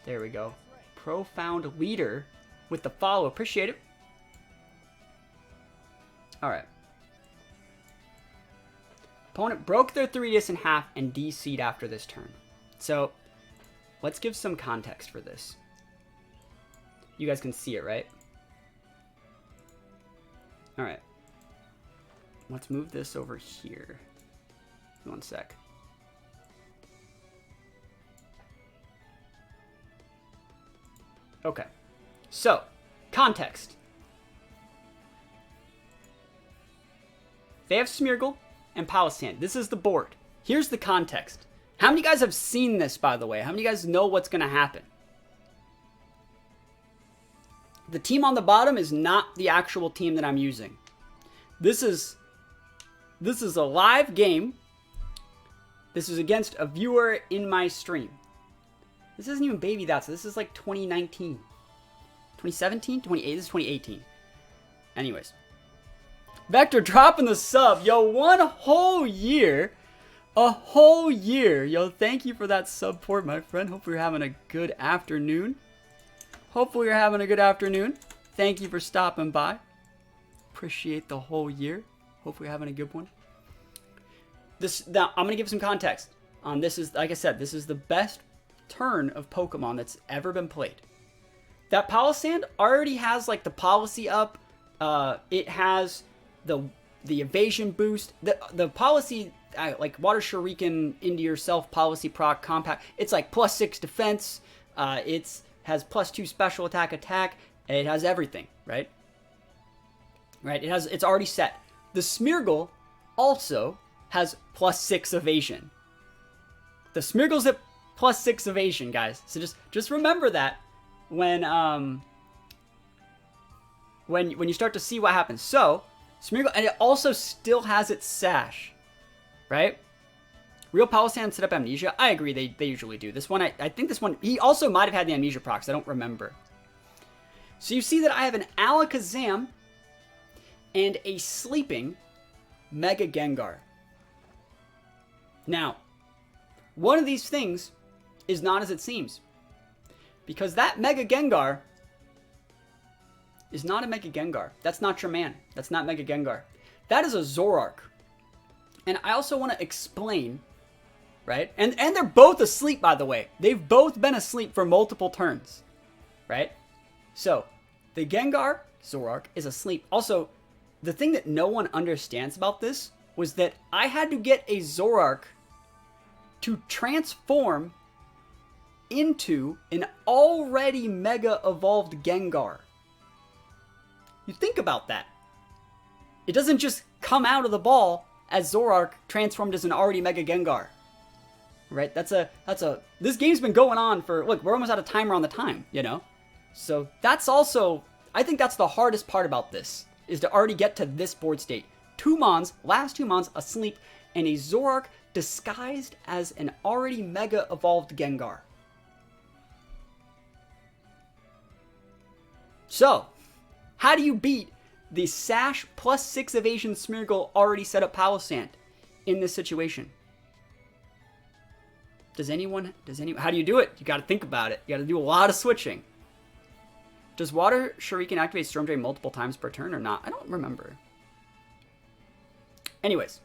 There we go. Profound Leader with the follow. Appreciate it. All right. Opponent broke their 3DS in half and DC'd after this turn. So, let's give some context for this. You guys can see it, right? All right. Let's move this over here. 1 sec. Okay. So, context. They have Smeargle and Palisand. This is the board. Here's the context. How many guys have seen this, by the way? How many guys know what's going to happen? The team on the bottom is not the actual team that I'm using. This is a live game. This is against a viewer in my stream. This isn't even baby that, so this is like 2019. 2017? 2018? This is 2018. Anyways. Vector dropping the sub. Yo, 1 whole year. A whole year. Yo, thank you for that support, my friend. Hope you're having a good afternoon. Hopefully you're having a good afternoon. Thank you for stopping by. Appreciate the whole year. Hopefully you're having a good one. Now, I'm going to give some context. This is, like I said, this is the best turn of Pokemon that's ever been played. That Palossand already has like the policy up. It has the evasion boost. The policy, like Water Shuriken into yourself policy proc compact. It's like +6 defense. It has +2 special attack. It has everything, right? Right. It's already set. The Smeargle also has +6 evasion. The Smeargle's at +6 evasion, guys. So just remember that when you start to see what happens. So Smeargle, and it also still has its sash, right? Real Palossand set up amnesia. I agree, they usually do. This one, I think this one, he also might have had the amnesia procs. I don't remember. So you see that I have an Alakazam and a sleeping Mega Gengar. Now, one of these things is not as it seems. Because that Mega Gengar is not a Mega Gengar. That's not your man. That's not Mega Gengar. That is a Zoroark. And I also want to explain, right? And they're both asleep, by the way. They've both been asleep for multiple turns, right? So, the Gengar Zoroark is asleep. Also, the thing that no one understands about this was that I had to get a Zoroark to transform into an already Mega Evolved Gengar. You think about that. It doesn't just come out of the ball as Zoroark transformed as an already Mega Gengar. Right? This game's been going on for, look, we're almost out of timer on the time, you know? So that's also, I think that's the hardest part about this, is to already get to this board state. Last two Mons asleep, and a Zoroark disguised as an already Mega Evolved Gengar. So, how do you beat the Sash +6 evasion Smeargle already set up Palossand in this situation? How do you do it? You gotta think about it. You gotta do a lot of switching. Does Water Shuriken activate Storm Drain multiple times per turn or not? I don't remember. Anyways.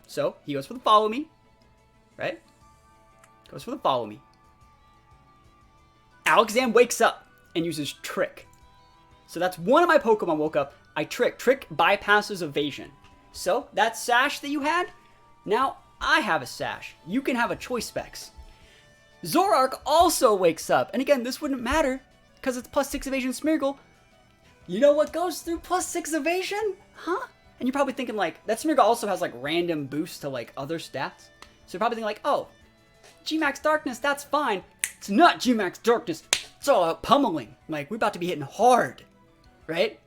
So, he goes for the Follow Me. Right? Goes for the Follow Me. Alakazam wakes up and uses Trick. So that's one of my Pokemon woke up. I Trick. Trick bypasses evasion. So, that Sash that you had, now I have a Sash. You can have a Choice Specs. Zoroark also wakes up. And again, this wouldn't matter because it's +6 evasion Smeargle. You know what goes through +6 evasion? Huh? And you're probably thinking like, that Smeargle also has like random boosts to like other stats. So you're probably thinking like, oh, G-Max Darkness, that's fine. It's not G-Max Darkness. It's all out pummeling. Like, we're about to be hitting hard. Right?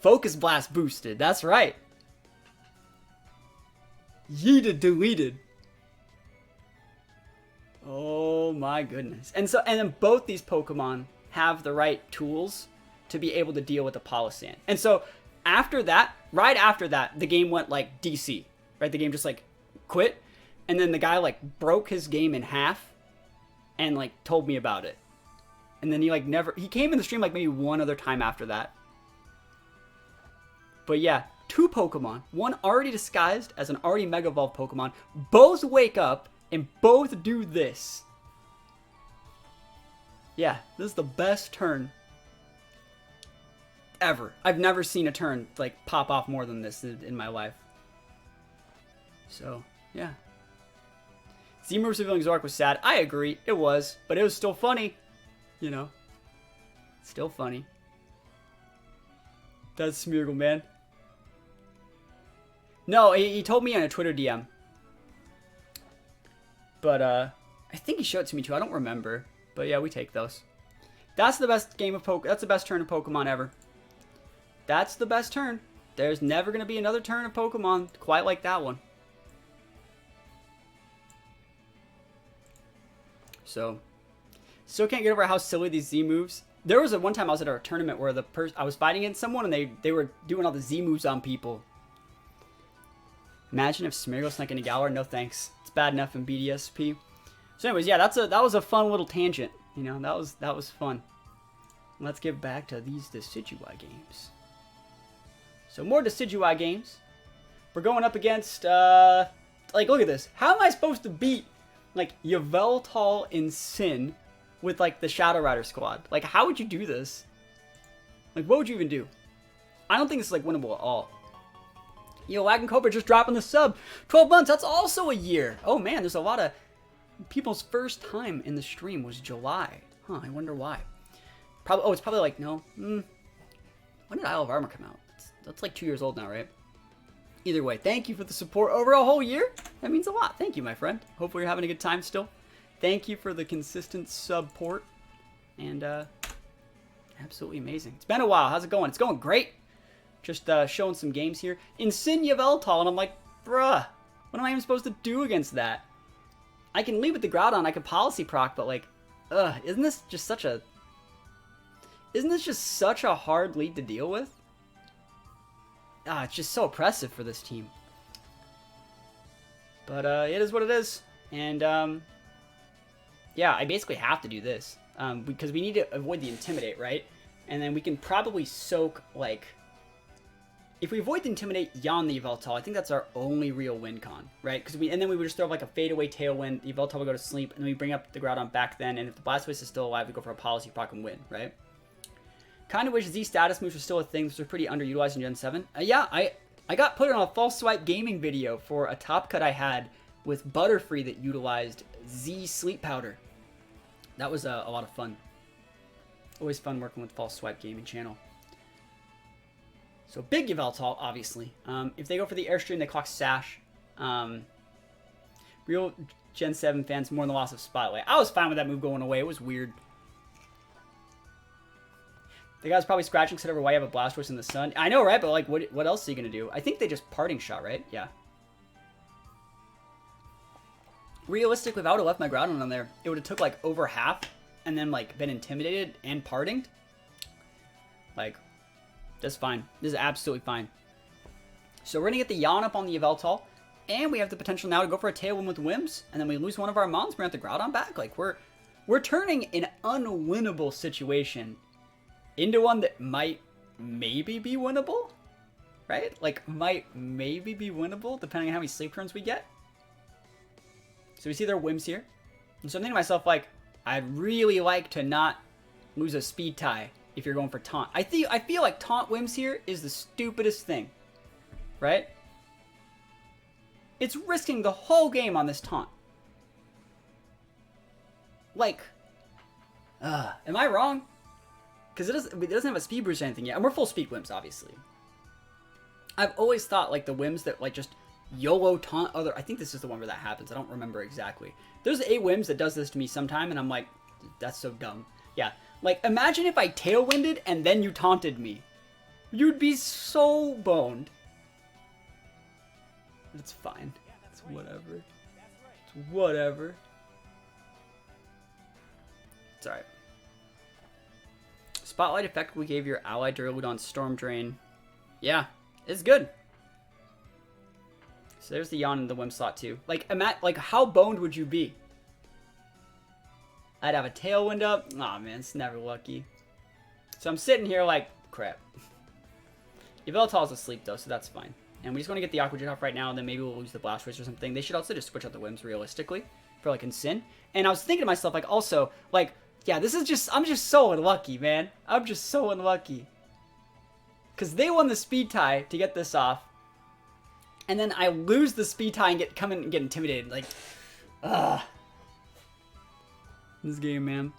Focus Blast boosted. That's right. Yeeted deleted. Oh my goodness. And then both these Pokemon have the right tools to be able to deal with the Palossand. And so after that, right after that, the game went like DC. Right? The game just like quit. And then the guy like broke his game in half and like told me about it. And then he came in the stream like maybe one other time after that. But yeah, two Pokemon, one already disguised as an already Mega Evolved Pokemon, both wake up and both do this. Yeah, this is the best turn ever. I've never seen a turn like pop off more than this in my life. So, yeah. Z-Moves revealing Zoroark was sad. I agree, it was, but it was still funny. You know, still funny. That's Smeargle, man. No, he told me on a Twitter DM. But, I think he showed it to me too. I don't remember. But yeah, we take those. That's the best game of That's the best turn of Pokemon ever. That's the best turn. There's never going to be another turn of Pokemon quite like that one. So, still can't get over how silly these Z moves. There was one time I was at a tournament where I was fighting against someone and they were doing all the Z moves on people. Imagine if Smeargle snuck into Galar. No thanks. It's bad enough in BDSP. So anyways, yeah, that was a fun little tangent. You know, that was fun. Let's get back to these Decidueye games. So more Decidueye games. We're going up against like, look at this. How am I supposed to beat like Yveltal and Sin with like the Shadow Rider squad? Like, how would you do this? Like, what would you even do? I don't think it's like winnable at all. Yo, Wagon Cobra just dropping the sub. 12 months, that's also a year. Oh man, there's a lot of people's first time in the stream was July. Huh, I wonder why. Probably, oh, it's probably like, no. When did Isle of Armor come out? That's like 2 years old now, right? Either way, thank you for the support over a whole year. That means a lot. Thank you, my friend. Hopefully you're having a good time still. Thank you for the consistent support. And, absolutely amazing. It's been a while. How's it going? It's going great. Just showing some games here. Insane Yveltal, and I'm like, bruh, what am I even supposed to do against that? I can lead with the Groudon, I can policy proc, but like, isn't this just such a hard lead to deal with? It's just so oppressive for this team. But it is what it is. And yeah, I basically have to do this. Because we need to avoid the Intimidate, right? And then we can probably soak, like, if we avoid the Intimidate, yawn the Yveltal, I think that's our only real win con, right? And then we would just throw up like a fadeaway Tailwind, the Yveltal would go to sleep, and then we bring up the Groudon back then, and if the Blastoise is still alive, we go for a Policy Proc and win, right? Kind of wish Z status moves were still a thing, which are pretty underutilized in Gen 7. Yeah, I got put on a False Swipe gaming video for a top cut I had with Butterfree that utilized Z Sleep Powder. That was a lot of fun. Always fun working with False Swipe gaming channel. So big Yveltal, obviously. If they go for the Airstream, they clock Sash. Real Gen 7 fans more than the loss of Spotlight. I was fine with that move going away. It was weird. The guy's probably scratching set over why you have a Blastoise in the sun. I know, right? But like, what else are you gonna do? I think they just parting shot, right? Yeah. Realistically, if I would have left my Groudon on there, it would have took like over half and then like been intimidated and partinged. Like, that's fine. This is absolutely fine. So we're gonna get the yawn up on the Yveltal, and we have the potential now to go for a Tailwind with Wims, and then we lose one of our mons, bring out the Groudon back. Like, we're turning an unwinnable situation into one that might maybe be winnable, right? Like, might maybe be winnable, depending on how many sleep turns we get. So we see their Wims here. And so I'm thinking to myself, like, I'd really like to not lose a speed tie if you're going for taunt. I feel like taunt Wims here is the stupidest thing, right? It's risking the whole game on this taunt. Like, am I wrong? Because it doesn't have a speed boost or anything yet. And we're full speed Wims, obviously. I've always thought, like, the Wims that, like, just YOLO taunt other... I think this is the one where that happens. I don't remember exactly. There's a Wims that does this to me sometime, and I'm like, that's so dumb. Yeah. Like, imagine if I Tailwinded and then you taunted me. You'd be so boned. It's fine. It's whatever. It's whatever. It's alright. Spotlight effect we gave your ally Duraludon Storm Drain. Yeah, it's good. So there's the yawn in the Wim slot too. Like, how boned would you be? I'd have a Tailwind up. Aw, man, it's never lucky. So I'm sitting here like, crap. Yveltal's asleep though, so that's fine. And we just want to get the Aqua Jet off right now, and then maybe we'll lose the Blastoise or something. They should also just switch out the Wims realistically for like Insyn. And I was thinking to myself, like, also, like, yeah, this is just, I'm just so unlucky, man. I'm just so unlucky. Because they won the speed tie to get this off. And then I lose the speed tie and come in and get intimidated. Like, this game, man.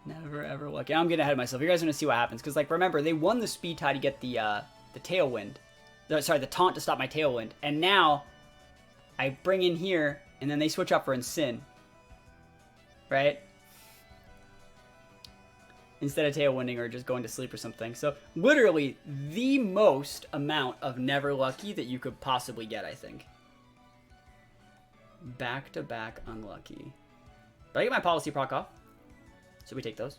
Never, ever lucky. I'm getting ahead of myself. You guys are going to see what happens. Because, like, remember, they won the speed tie to get the Tailwind. Sorry, the taunt to stop my Tailwind. And now, I bring in here, and then they switch up for Insyn. Right? instead of tailwinding or just going to sleep or something. So literally the most amount of never lucky that you could possibly get, I think. Back-to-back unlucky. But I get my policy proc off. So we take those.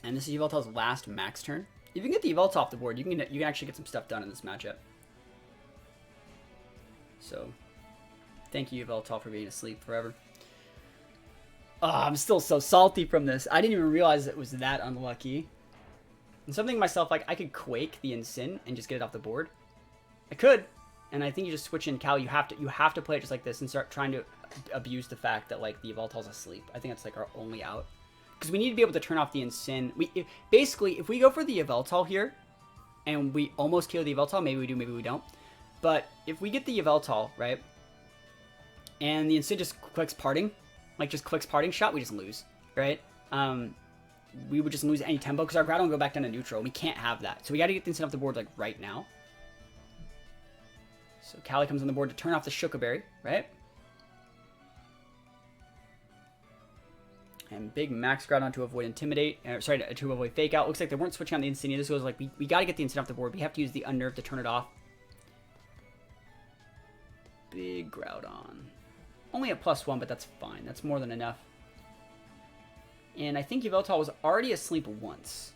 And this is Yveltal's last max turn. If you can get the Yveltal off the board, you can actually get some stuff done in this matchup. So, thank you, Yveltal, for being asleep forever. Oh, I'm still so salty from this. I didn't even realize it was that unlucky. And something to myself, like, I could Quake the Ensign and just get it off the board. I could. And I think you just switch in Cal. You have to play it just like this and start trying to abuse the fact that, like, the Yveltal's asleep. I think that's, like, our only out. Because we need to be able to turn off the Ensign. Basically, if we go for the Yveltal here, and we almost kill the Yveltal, maybe we do, maybe we don't. But if we get the Yveltal, right, and the Ensign just clicks Parting, like just clicks Parting Shot, we just lose, right? We would just lose any tempo because our Groudon will go back down to neutral. We can't have that. So we got to get the Ensign off the board like right now. So Callie comes on the board to turn off the Shukaberry, right? And big max Groudon to avoid Intimidate, to avoid Fake Out. Looks like they weren't switching on the Insignia. This was like, we got to get the Ensign off the board. We have to use the Unnerve to turn it off. Big Groudon. Only a +1, but that's fine. That's more than enough. And I think Yveltal was already asleep once.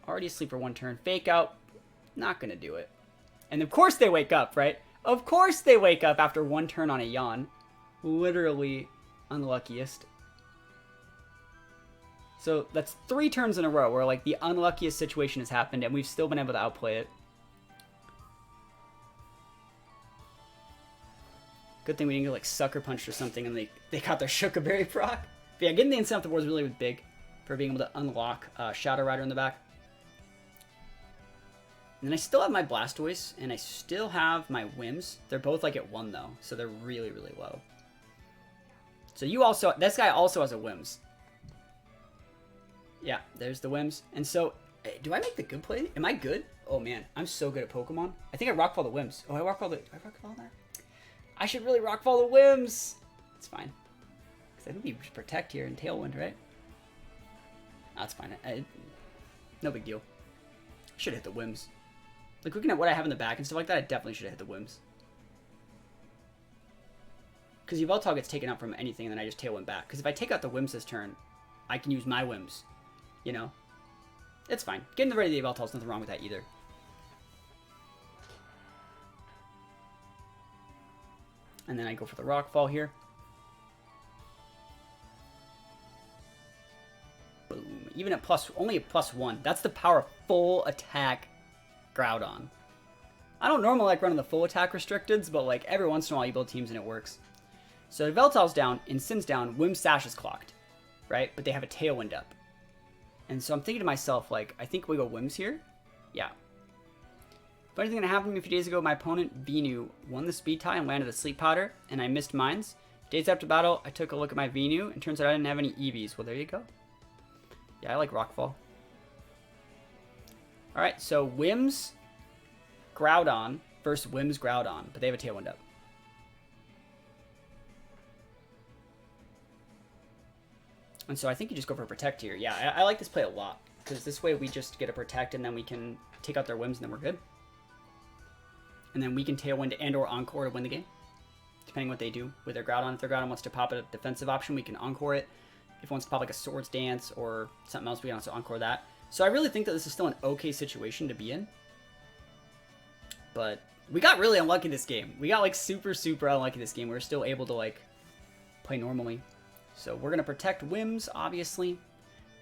Already asleep for one turn. Fake Out. Not going to do it. And of course they wake up, right? Of course they wake up after one turn on a yawn. Literally unluckiest. So that's 3 turns in a row where like the unluckiest situation has happened and we've still been able to outplay it. Good thing we didn't get like Sucker Punched or something and they got their Shukaberry proc. But yeah, getting the Ensign off the board is really big for being able to unlock Shadow Rider in the back. And then I still have my Blastoise and I still have my Whims. They're both like at 1 though, so they're really, really low. So you also, this guy also has a Whims. Yeah, there's the Whims. And so, do I make the good play? Am I good? Oh man, I'm so good at Pokemon. I think I Rockfall the Whims. Oh, I Rockfall the, do I Rockfall that? I should really Rockfall the Whims. It's fine. Because I think we should Protect here and Tailwind, right? That's fine. No big deal. Should hit the Whims. Like, looking at what I have in the back and stuff like that, I definitely should have hit the Whims. Because Yveltal gets taken out from anything, and then I just Tailwind back. Because if I take out the Whims this turn, I can use my Whims. You know? It's fine. Getting rid of the Yveltal is nothing wrong with that either. And then I go for the Rockfall here. Boom. Even at only a +1. That's the power of full attack Groudon. I don't normally like running the full attack restricteds, but like every once in a while you build teams and it works. So Yveltal's down, Ensign's down, Whimsash is clocked, right? But they have a Tailwind up. And so I'm thinking to myself, like, I think we go Whims here. Yeah. Funny thing that happened to me a few days ago, my opponent, Venu, won the speed tie and landed a Sleep Powder, and I missed mines. Days after battle, I took a look at my Venu, and turns out I didn't have any EVs. Well, there you go. Yeah, I like Rockfall. Alright, so Whims, Groudon versus Whims, Groudon, but they have a Tailwind up. And so I think you just go for a Protect here. Yeah, I like this play a lot, because this way we just get a Protect, and then we can take out their Whims, and then we're good. And then we can Tailwind and or Encore to win the game, depending what they do with their Groudon. If their Groudon wants to pop a defensive option, we can Encore it. If it wants to pop like a Swords Dance or something else, we can also Encore that. So I really think that this is still an okay situation to be in. But we got really unlucky this game. We got like super, super unlucky this game. We were still able to like play normally. So we're gonna Protect Whims, obviously.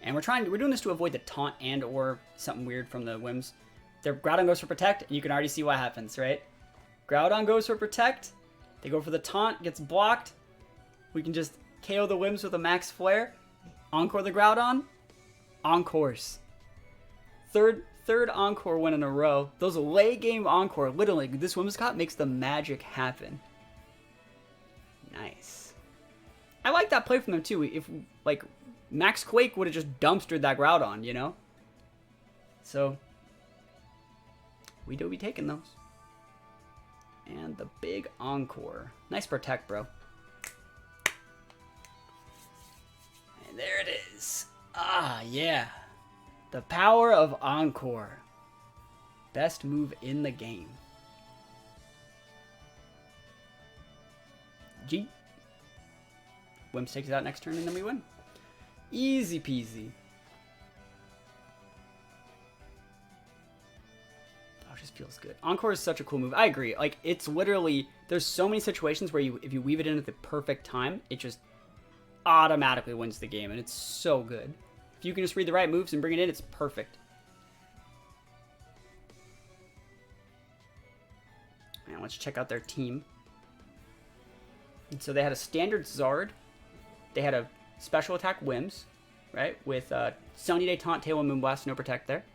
And we're doing this to avoid the Taunt and or something weird from the Whims. Their Groudon goes for Protect, and you can already see what happens, right? Groudon goes for Protect. They go for the Taunt, gets blocked. We can just KO the Whims with a Max Flare. Encore the Groudon. Encores. Third Encore win in a row. Those late game Encore, literally, this Whimsicott makes the magic happen. Nice. I like that play from them too. If, like, Max Quake would have just dumpstered that Groudon, you know? So, we do be taking those. And the big Encore. Nice Protect, bro. There it is. Ah, yeah. The power of Encore. Best move in the game. G. Wimps takes it out next turn and then we win. Easy peasy. Oh, it just feels good. Encore is such a cool move. I agree. Like, it's literally, there's so many situations where if you weave it in at the perfect time, it just automatically wins the game, and it's so good. If you can just read the right moves and bring it in, it's perfect. And let's check out their team. And so they had a standard Zard. They had a special attack Wims, right? With Sunny Day, Taunt, Tail, and Moonblast, no protect there.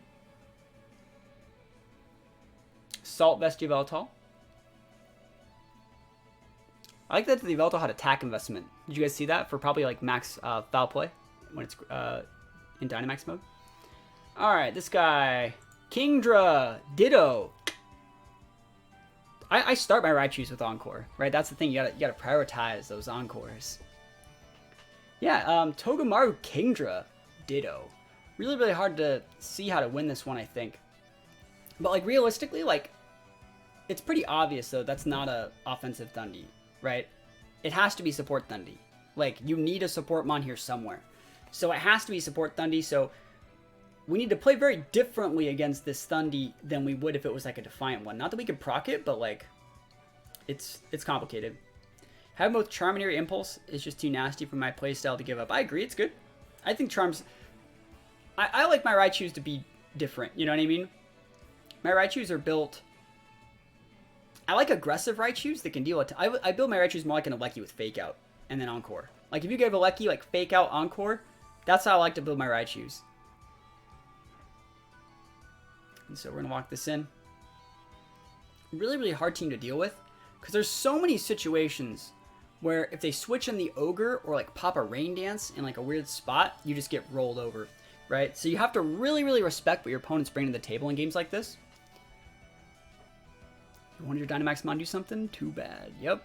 Salt Vestia Veltal. I like that the Veltal had attack investment. Did you guys see that? For probably like max foul play when it's in Dynamax mode. Alright, this guy. Kingdra. Ditto. I start my Raichus with Encore, right? That's the thing. You gotta prioritize those Encores. Yeah, Togamaru Kingdra. Ditto. Really, really hard to see how to win this one, I think. But like realistically, like it's pretty obvious though that's not a offensive Thundy, right? It has to be support Thundy. Like you need a support mon here somewhere. So it has to be support Thundy, so we need to play very differently against this Thundy than we would if it was like a Defiant one. Not that we could proc it, but like it's complicated. Having both Charm and Eerie Impulse is just too nasty for my playstyle to give up. I agree, it's good. I think Charms... I like my Raichus to be different, you know what I mean? My Raichus are built... I like aggressive Raichus that can deal with... I build my Raichus more like an Alecki with Fake Out and then Encore. Like if you gave Alecki like Fake Out, Encore, that's how I like to build my Raichus. And so we're going to lock this in. Really, really hard team to deal with. Because there's so many situations where if they switch in the Ogre or like pop a Rain Dance in like a weird spot, you just get rolled over, right? So you have to really, really respect what your opponent's bringing to the table in games like this. You wanted your Dynamax Mon to do something? Too bad. Yep.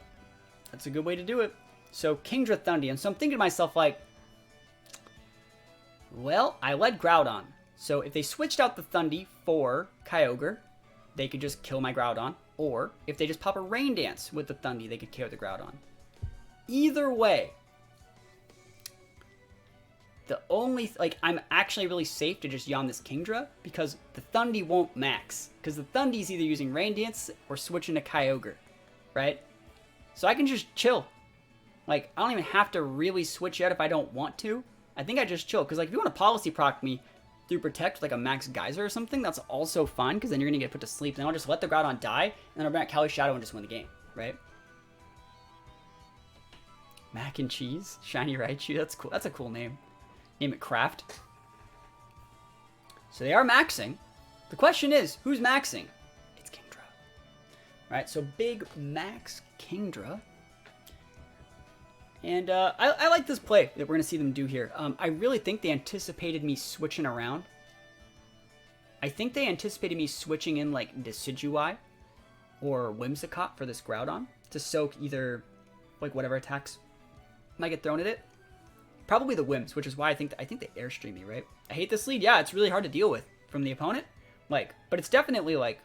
That's a good way to do it. So Kingdra Thundy. And so I'm thinking to myself like, well, I led Groudon. So if they switched out the Thundy for Kyogre, they could just kill my Groudon. Or if they just pop a Rain Dance with the Thundy, they could KO the Groudon. Either way, the only... I'm actually really safe to just yawn this Kingdra because the Thundy won't max. Because the Thundy's either using Rain Dance or switching to Kyogre, right? So I can just chill. Like, I don't even have to really switch yet if I don't want to. I think I just chill. Because, like, if you want to Policy Proc me through Protect, like a Max Geyser or something, that's also fine, because then you're going to get put to sleep. Then I'll just let the Groudon die, and then I'll bring out Cali Shadow and just win the game, right? Mac and Cheese, Shiny Raichu, that's cool. That's a cool name. Name it Craft. So they are maxing. The question is, who's maxing? It's Kingdra. Right, so big max Kingdra. And I like this play that we're going to see them do here. I really think they anticipated me switching around. I think they anticipated me switching in like Decidueye or Whimsicott for this Groudon to soak either like whatever attacks might get thrown at it. Probably the Whims, which is why I think they Airstream me, right? I hate this lead. Yeah, it's really hard to deal with from the opponent. Like, but it's definitely like,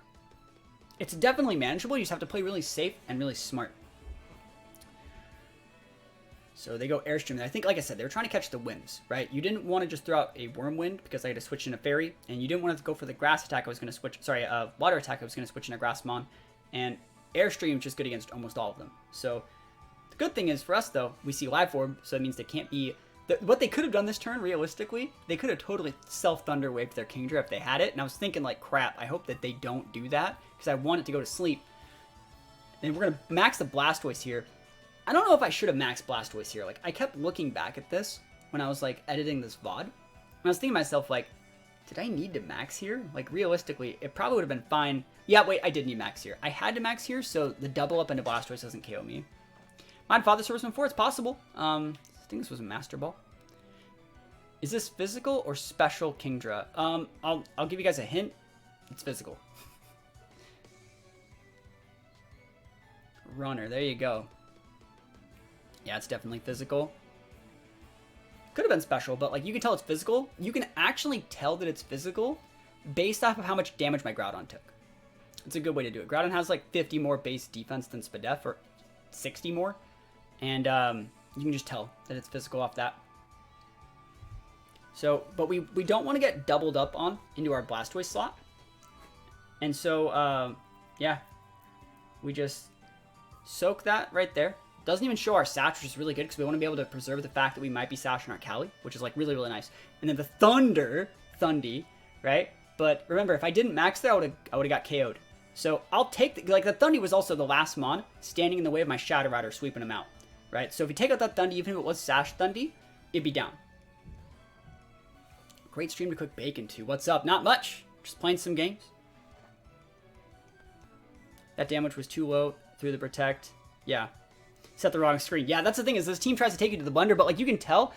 it's definitely manageable. You just have to play really safe and really smart. So they go Airstream. I think, like I said, they were trying to catch the Whims, right? You didn't want to just throw out a Wormwind because I had to switch in a Fairy, and you didn't want to go for the Grass attack. I was going to switch, sorry, Water attack. I was going to switch in a Grassmon, and Airstream is just good against almost all of them. So the good thing is for us, though, we see Live Orb, so that means they can't be... What they could have done this turn, realistically, they could have totally self-Thunder Waved their Kingdra if they had it, and I was thinking, like, crap, I hope that they don't do that, because I want it to go to sleep. And we're going to max the Blastoise here. I don't know if I should have maxed Blastoise here. Like, I kept looking back at this when I was, like, editing this VOD. And I was thinking to myself, like, did I need to max here? Like, realistically, it probably would have been fine. Yeah, wait, I did need max here. I had to max here, so the double up into Blastoise doesn't KO me. Mind Father Swordsman 4, it's possible. I think this was a Master Ball. Is this physical or special Kingdra? I'll give you guys a hint. It's physical. Runner, there you go. Yeah, it's definitely physical. Could have been special, but like you can tell it's physical. You can actually tell that it's physical based off of how much damage my Groudon took. It's a good way to do it. Groudon has like 50 more base defense than Spadef, or 60 more. And you can just tell that it's physical off that. So, but we don't want to get doubled up on into our Blastoise slot. And so, yeah. We just soak that right there. Doesn't even show our Sash, which is really good because we want to be able to preserve the fact that we might be sashing our Cali, which is like really, really nice. And then the Thundy, right? But remember, if I didn't max there, I would have got KO'd. So I'll take the Thundy was also the last mon standing in the way of my Shadow Rider sweeping him out, right? So if you take out that Thundy, even if it was Sash Thundy, it'd be down. Great stream to cook bacon too. What's up? Not much. Just playing some games. That damage was too low through the protect. Yeah. Set the wrong screen. Yeah, that's the thing is this team tries to take you to the blender, but like you can tell,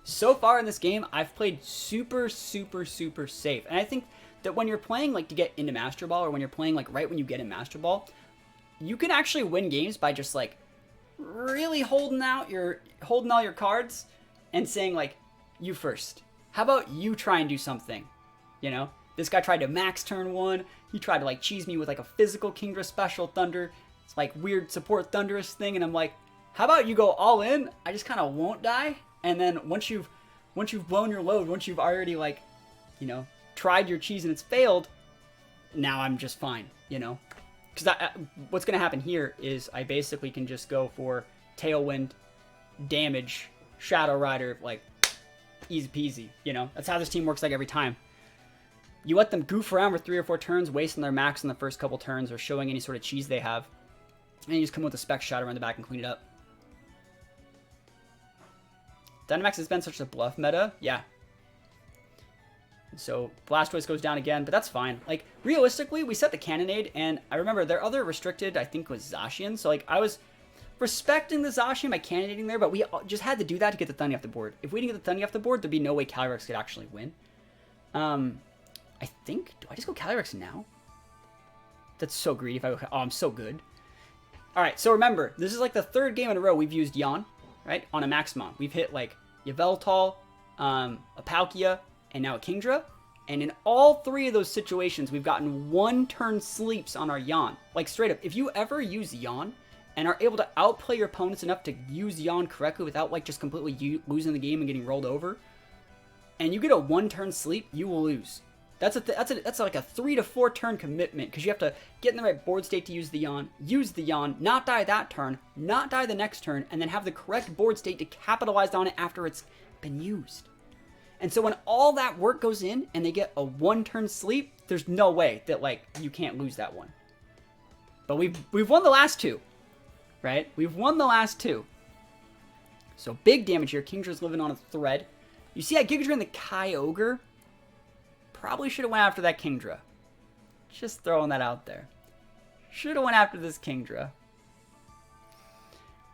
so far in this game, I've played super, super, super safe. And I think that when you're playing like to get into Master Ball, or when you're playing like right when you get in Master Ball, you can actually win games by just like really holding all your cards and saying like, you first. How about you try and do something? You know? This guy tried to max turn 1. He tried to like cheese me with like a physical Kingdra special Thunder. It's like weird support Thunderous thing, and I'm like, how about you go all in? I just kind of won't die, and then once you've blown your load, once you've already like, you know, tried your cheese and it's failed, now I'm just fine, you know, because what's gonna happen here is I basically can just go for Tailwind, damage, Shadow Rider, like easy peasy, you know. That's how this team works like every time. You let them goof around for 3 or 4 turns, wasting their max in the first couple turns or showing any sort of cheese they have. And you just come with a Spec Shadow around the back and clean it up. Dynamax has been such a bluff meta. Yeah. So Blastoise goes down again, but that's fine. Like, realistically, we set the Cannonade, and I remember their other restricted, I think, was Zacian. So, like, I was respecting the Zacian by Cannonading there, but we just had to do that to get the Thundy off the board. If we didn't get the Thundy off the board, there'd be no way Calyrex could actually win. I think, do I just go Calyrex now? That's so greedy if I go, oh, I'm so good. All right, so remember, this is like the 3rd game in a row we've used Yawn, right, on a Maximon. We've hit like Yveltal, a Palkia, and now a Kingdra. And in all 3 of those situations, we've gotten 1-turn sleeps on our Yawn. Like straight up, if you ever use Yawn and are able to outplay your opponents enough to use Yawn correctly without like just completely losing the game and getting rolled over, and you get a 1-turn sleep, you will lose. That's like a 3 to 4 turn commitment, because you have to get in the right board state to use the Yawn, not die that turn, not die the next turn, and then have the correct board state to capitalize on it after it's been used. And so when all that work goes in and they get a 1-turn sleep, there's no way that like you can't lose that one. But we've won the last 2, right? We've won the last 2. So big damage here. Kingdra's living on a thread. You see, I Giga Drain the Kyogre. Probably should have went after that Kingdra. Just throwing that out there. Should have went after this Kingdra.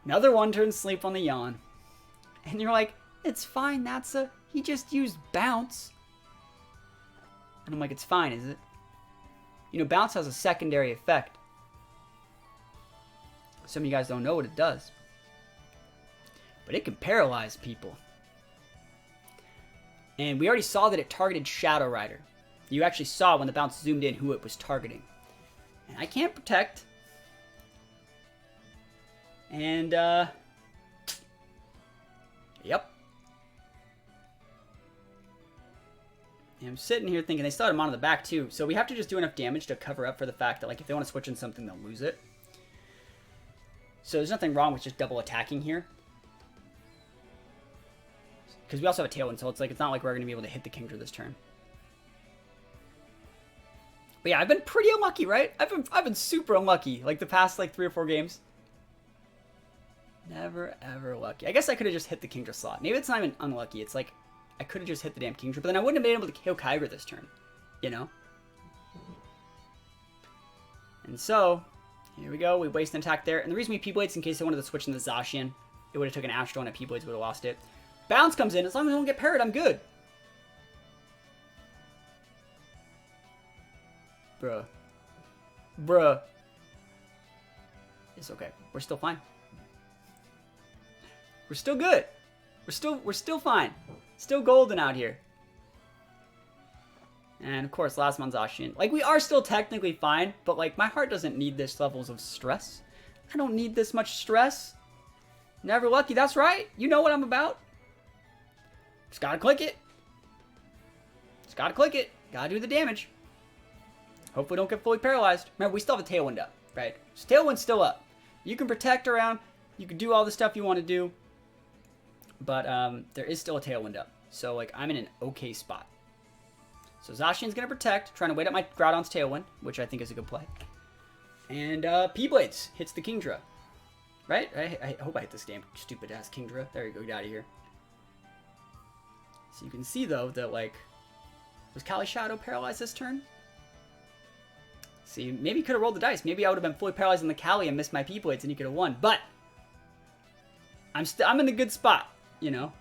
Another 1-turn sleep on the Yawn. And you're like, it's fine, Natsa. He just used Bounce. And I'm like, it's fine, is it? You know, Bounce has a secondary effect. Some of you guys don't know what it does. But it can paralyze people. And we already saw that it targeted Shadow Rider. You actually saw when the bounce zoomed in who it was targeting. And I can't protect. And, yep. And I'm sitting here thinking they still had him on the back too. So we have to just do enough damage to cover up for the fact that like if they want to switch in something, they'll lose it. So there's nothing wrong with just double attacking here. Because we also have a Tailwind, so it's like it's not like we're going to be able to hit the Kingdra this turn. But yeah, I've been pretty unlucky, right? I've been super unlucky, like the past like 3 or 4 games. Never ever lucky. I guess I could have just hit the Kingdra slot. Maybe it's not even unlucky. It's like I could have just hit the damn Kingdra, but then I wouldn't have been able to kill Kyogre this turn, you know. And so here we go. We waste an attack there, and the reason we P-Blades in case they wanted to switch in the Zacian, it would have taken Astro and a P-Blades would have lost it. Bounce comes in. As long as I don't get parried, I'm good. Bruh. It's okay. We're still fine. We're still good. We're still fine. Still golden out here. And of course, last month's Zacian. Like, we are still technically fine, but like, my heart doesn't need this levels of stress. I don't need this much stress. Never lucky, that's right. You know what I'm about. Just gotta click it. Just gotta click it. Gotta do the damage. Hopefully don't get fully paralyzed. Remember, we still have a Tailwind up, right? So Tailwind's still up. You can protect around. You can do all the stuff you want to do. But there is still a Tailwind up. So, like, I'm in an okay spot. So Zacian's going to protect, trying to wait up my Groudon's Tailwind, which I think is a good play. And P-Blades hits the Kingdra. Right? I hope I hit this damn stupid-ass Kingdra. There you go, get out of here. So you can see, though, that, like, was Kali Shadow paralyzed this turn? See, maybe he could have rolled the dice. Maybe I would have been fully paralyzed on the Kali and missed my P-Blades and he could have won. But I'm in a good spot, you know?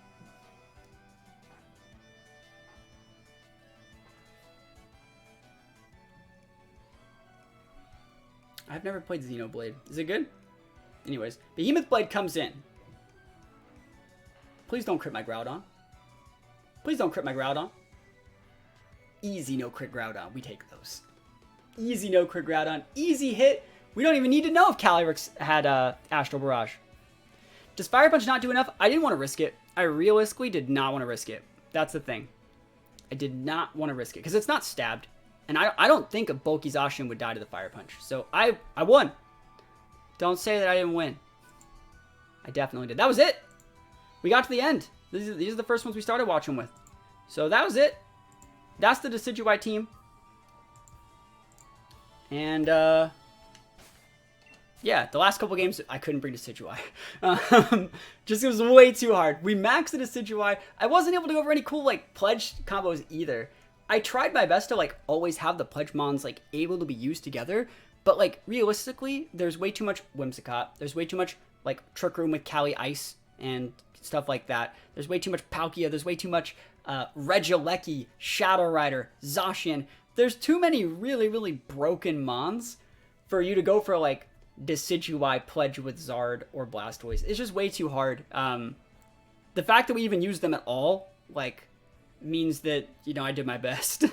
I've never played Xenoblade. Is it good? Anyways, Behemoth Blade comes in. Please don't crit my Groudon. Please don't crit my Groudon. Easy no crit Groudon. We take those. Easy no crit Groudon. Easy hit. We don't even need to know if Calyrex had Astral Barrage. Does Fire Punch not do enough? I didn't want to risk it. I realistically did not want to risk it. That's the thing. I did not want to risk it because it's not stabbed. And I don't think a bulky Zacian would die to the Fire Punch. So I won. Don't say that I didn't win. I definitely did. That was it. We got to the end. These are the first ones we started watching with. So that was it. That's the Decidueye team. And, yeah, the last couple games, I couldn't bring Decidueye. Just it was way too hard. We maxed the Decidueye. I wasn't able to go over any cool, like, pledge combos either. I tried my best to, like, always have the pledge mons, like, able to be used together. But, like, realistically, there's way too much Whimsicott. There's way too much, like, Trick Room with Kali Ice and stuff like that. There's way too much Palkia. There's way too much Regieleki, Shadow Rider, Zacian. There's too many really, really broken mons for you to go for, like, Decidueye pledge with Zard or Blastoise. It's just way too hard. The fact that we even use them at all, like, means that, you know, I did my best.